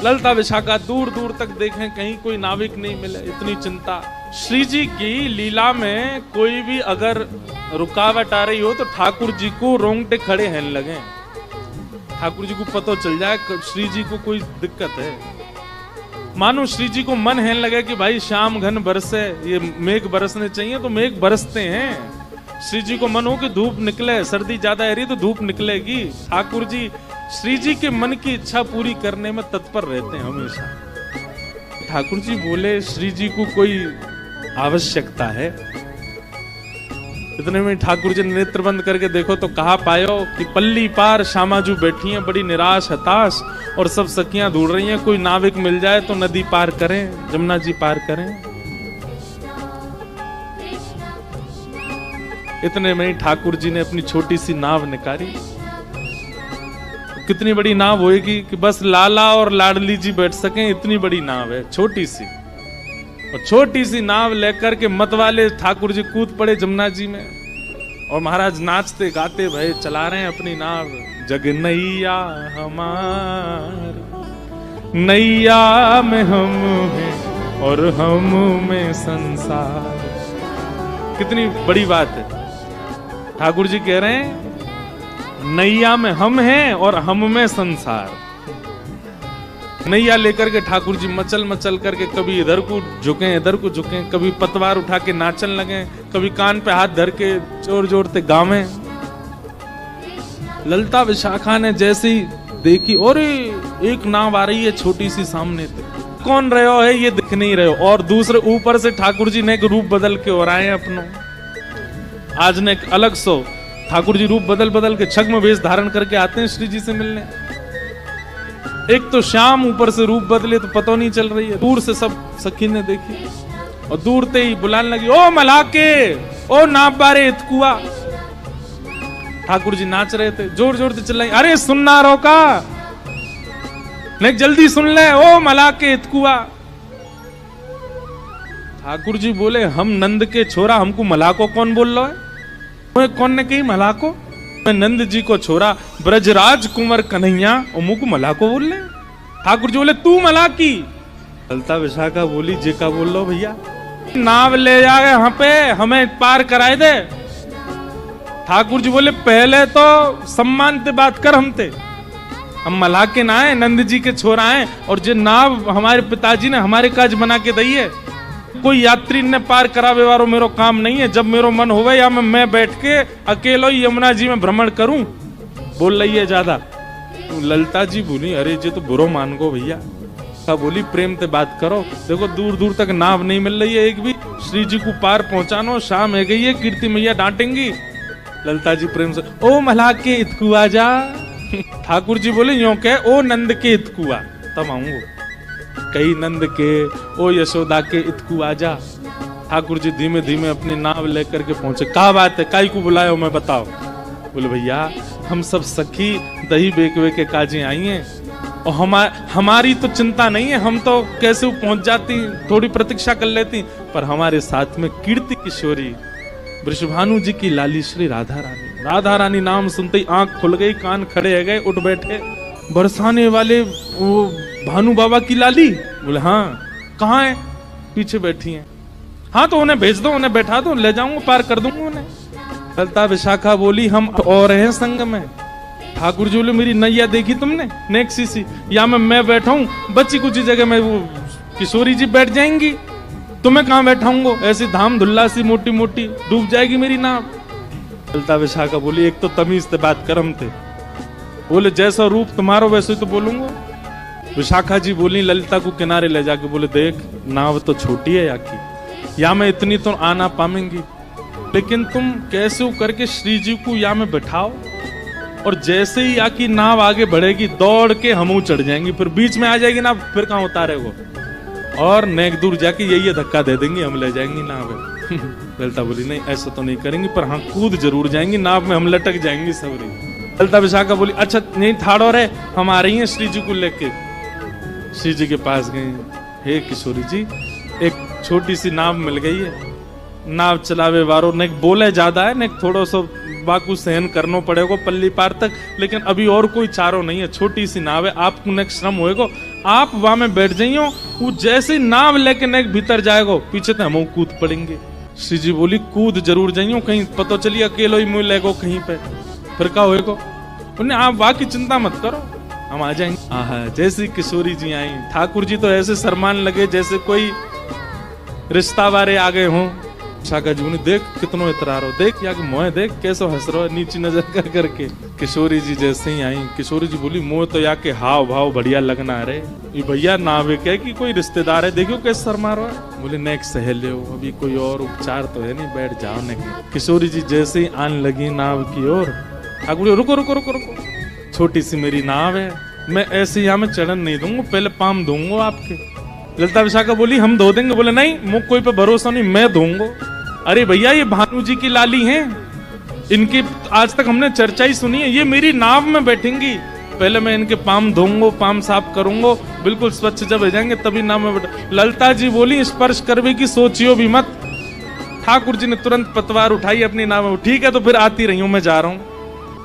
ललिता विशाखा दूर दूर तक देखें कहीं कोई नाविक नहीं मिले, इतनी चिंता। श्री जी की लीला में कोई भी अगर रुकावट आ रही हो तो ठाकुर जी को रोंगटे खड़े हैं लगे, ठाकुर जी को पता चल जाए श्री जी को कोई दिक्कत है। मानो श्री जी को मन है लगे कि भाई शाम घन बरसे, ये मेघ बरसने चाहिए तो मेघ बरसते हैं। श्री जी को मन हो कि धूप निकले, सर्दी ज्यादा है रही तो धूप निकलेगी। ठाकुर जी श्री जी के मन की इच्छा पूरी करने में तत्पर रहते हैं हमेशा। ठाकुर जी बोले श्री जी को कोई आवश्यकता है? इतने में ठाकुर जी ने नेत्र बंद करके देखो तो कहा पायो कि पल्ली पार श्यामाजू बैठी हैं बड़ी निराश हताश, और सब सखियां ढूंढ रही हैं कोई नाविक मिल जाए तो नदी पार करें, जमुना जी पार करें। इतने में ही ठाकुर जी ने अपनी छोटी सी नाव निकाली। कितनी बड़ी नाव होएगी कि बस लाला और लाडली जी बैठ सकें, इतनी बड़ी नाव है, छोटी सी। और छोटी सी नाव लेकर के मत वाले ठाकुर जी कूद पड़े जमुना जी में, और महाराज नाचते गाते भय चला रहे हैं अपनी नाव। जग नैया हमार, नैया में हम हैं और हम में संसार। कितनी बड़ी बात है। ठाकुर जी कह रहे हैं नैया में हम हैं और हम में संसार। नैया लेकर के ठाकुर जी मचल मचल करके कभी इधर को झुके इधर को झुके, कभी पतवार उठा के नाचन लगे, कभी कान पे हाथ धर के जोर जोर से गावे। ललिता विशाखा ने जैसे ही देखी और एक नाव आ रही है छोटी सी सामने से, कौन रहे हो है ये दिख नहीं रहे हो, और दूसरे ऊपर से ठाकुर जी ने एक रूप बदल के और आए अपनों। आज ने एक अलग सो ठाकुर जी रूप बदल बदल के छग्म वेश धारण करके आते हैं श्री जी से मिलने। एक तो शाम ऊपर से रूप बदले तो पता नहीं चल रही है। दूर से सब सखी ने देखी और दूर से ही बुलाने लगी, ओ मलाके, ओ नाप बारे इतकुआ। ठाकुर जी नाच रहे थे, जोर जोर से चिल्लाई, अरे सुनना रोका, नहीं जल्दी सुन ले, ओ मलाके इतकुआ। ठाकुर जी बोले हम नंद के छोरा, हमको मलाको कौन बोल रहा है? कौन ने कही मलाको? मैं नंद जी को छोरा ब्रजराज कुंवर कन्हैया और मुझको मलाको बोल रहे। ठाकुर जी बोले तू मलाकी। ललिता विशाखा बोली जे का बोल लो भैया, नाव ले जाए यहाँ पे हमें पार कराए दे। ठाकुर जी बोले पहले तो सम्मान से बात कर, हम मलाके ना आए, नंद जी के छोरा आए, और जो नाव हमारे पिताजी ने हमारे काज बना के दी है, कोई यात्री ने पार करावे वारो मेरो काम नहीं है। जब मेरो मन होवे या मैं बैठ के अकेलो यमुना जी में भ्रमण करूं, बोल रही है ज्यादा। ललिता जी बोली अरे जी तो बुरो मान गो भैया। का बोली प्रेम से बात करो, देखो दूर दूर तक नाव नहीं मिल रही है एक भी, श्री जी को पार पहुंचानो, शाम है गई है, कीर्ति मैया डांटेंगी। ललिता जी प्रेम से ओ मल्हा के इतकुआ जा। ठाकुर जी बोले यो कह ओ नंद के इतकुआ, तब आऊंगो। कई नंद के ओ यशोदा के इतकू आजा। ठाकुर जी धीमे धीमे अपनी नाव लेकर के पहुंचे। क्या बात है, काई को बुलायो मैं बताओ? बोले भैया हम सब सखी दही बेकवे के काजे आई हैं, और हमारी तो चिंता नहीं है, हम तो कैसे पहुंच जाती, थोड़ी प्रतीक्षा कर लेती, पर हमारे साथ में कीर्ति किशोरी वृषभानु जी की लाली श्री राधा रानी। राधा रानी नाम सुनते ही आंख खुल गई, कान खड़े हो गए, उठ बैठे। बरसाने वाले वो भानु बाबा की लाली? बोले हाँ। कहाँ है? पीछे बैठी हैं। हाँ तो उन्हें भेज दो, उन्हें बैठा दो, ले जाऊंगा, पार कर दूंगा उन्हें। ललिता विशाखा बोली हम और हैं संग में। ठाकुर जी बोले मेरी नैया देखी तुमने नेक्सी सी, या मैं बैठा हूँ, बच्ची कुछ जगह में वो किशोरी जी बैठ जाएंगी, तुम्हें कहाँ बैठाऊंगा? ऐसी धाम धुल्ला सी मोटी मोटी डूब जाएगी मेरी नाव। ललिता विशाखा बोली एक तो तमीज से बात करम थे, बोले जैसा रूप तुम्हारा वैसे तो बोलूंगा। विशाखा जी बोली ललिता को किनारे ले जाके बोले देख नाव तो छोटी है या की, या मैं इतनी तो आना पाएंगी, लेकिन तुम कैसे करके श्री जी को या में बैठाओ, और जैसे ही आकी नाव आगे बढ़ेगी दौड़ के हम चढ़ जाएंगे, फिर बीच में आ जाएगी नाव, फिर कहाँ उतारेगो, और नेक दूर जाके यही धक्का दे देंगे, हम ले जाएंगे नाव। ललिता बोली नहीं ऐसा तो नहीं करेंगे, पर हाँ कूद जरूर जाएंगे, नाव में हम लटक जाएंगे सबरी। ललिता विशाखा बोली अच्छा नहीं ठाड़ो रे, हम आ रही हैं श्री जी को लेके। श्री जी के पास गए, हे किशोरी जी एक छोटी सी नाव मिल गई है, नाव चलावे वारो ने बोले ज्यादा है, ने थोड़ा सा बाकू सहन करना पड़ेगा पल्ली पार तक, लेकिन अभी और कोई चारो नहीं है, छोटी सी नाव है, आपको नेक श्रम होएगा, आप वहां में बैठ जाइयो, वो जैसे नाव लेके नेक भीतर जाएगा पीछे तो हम कूद पड़ेंगे। श्री जी बोली कूद जरूर जाइयो, कहीं पता चलिए अकेलो ही मुँह लेगो कहीं पे, फिर क्या होएगा। उन्हें आप वहां की चिंता मत करो, हम आ जाएंगे। आहा जैसी किशोरी जी आई, ठाकुर जी तो ऐसे शर्मान लगे जैसे कोई रिश्ता वारे आ गए हों। शाका जी ने देख कितनो इतरार हो, देख या कि मोह देख कैसो हंस रहो नीची नजर कर करके। किशोरी जी जैसे ही आई, किशोरी जी बोली मोह तो या के हाव भाव बढ़िया लगना रे, ये भैया नावे क्या कि कोई रिश्तेदार है, देखो कैसे शर्मा रहा है। बोले नेक सहेले हो, अभी कोई और उपचार तो है नहीं, बैठ जाओ नेक। किशोरी जी जैसे ही आने लगी नाव की ओर, ठाकुर जी रुको रुको रुको रुको, छोटी सी मेरी नाव है, मैं ऐसे यहाँ में चढ़न नहीं दूंगा, पहले पाम दूंगा आपके। ललिता विशाखा बोली हम धो देंगे। बोले नहीं मुझ कोई पे भरोसा नहीं, मैं दूंगा। अरे भैया ये भानु जी की लाली हैं, इनकी आज तक हमने चर्चा ही सुनी है, ये मेरी नाव में बैठेंगी, पहले मैं इनके पाम धोऊंगा, पाम साफ करूंगा, बिल्कुल स्वच्छ जब हो जाएंगे तभी नाव में बैठ। ललिता जी बोली स्पर्श करवे की सोचियो भी मत। ठाकुर जी ने तुरंत पतवार उठाई अपनी नाव में, ठीक है तो फिर आती रही हूं, मैं जा रहा हूँ।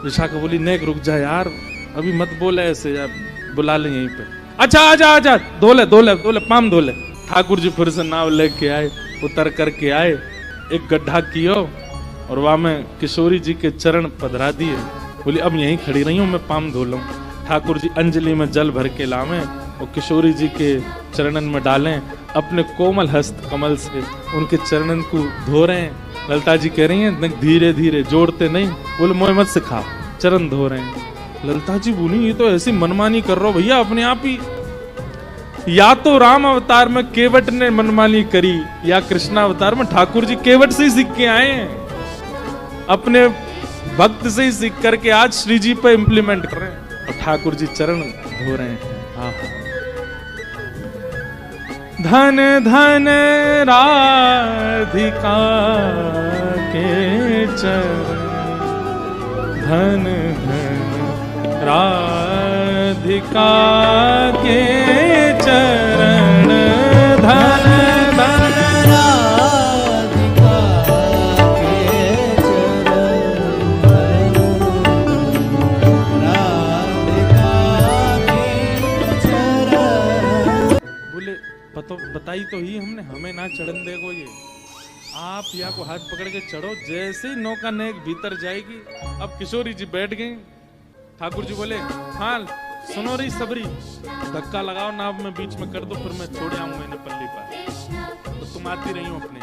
विशाखा बोली नेक रुक जा यार, अभी मत बोले ऐसे यार, बुला ले यहीं पे। अच्छा आजा आजा, धोले धोले धोले पाम धोले। ठाकुर जी फिर से नाव लेके आए, उतर करके आए, एक गड्ढा कियो और वहां में किशोरी जी के चरण पधरा दिए। बोली अब यहीं खड़ी रही हूं, मैं पाम धो लूं। ठाकुर जी अंजलि में जल भर के लावें और किशोरी जी के चरणन में डालें, अपने कोमल हस्त कमल से उनके चरणन को धो रहे हैं। ललिता जी कह रही हैं धीरे धीरे, जोड़ते नहीं। बोले मोह मत सिखा, चरण धो रहे हैं। ललिता जी बोली ये तो ऐसी मनमानी कर रहा हो भैया अपने आप ही, या तो राम अवतार में केवट ने मनमानी करी, या कृष्ण अवतार में ठाकुर जी केवट से ही सीख के आए हैं, अपने भक्त से ही सीख करके आज श्री जी पे इंप्लीमेंट कर रहे हैं, और ठाकुर जी चरण धो रहे हैं। धन धन राधिका के चरण, धन धन राधिका के चरण, धन धन राधिका के चरण, राधिका के चरण। बोले बताई तो ही हमने, हमें ना चढ़न देगो ये, आप या को हाथ पकड़ के चढ़ो, जैसे ही नौका नेक भीतर जाएगी। अब किशोरी जी बैठ गई। ठाकुर जी बोले हाँ सुनो रही सबरी, धक्का लगाओ नाव में बीच में कर दो, फिर मैं छोड़ आऊंगा इन्हें पल्ली पर, तो तुम आती रही हो अपने।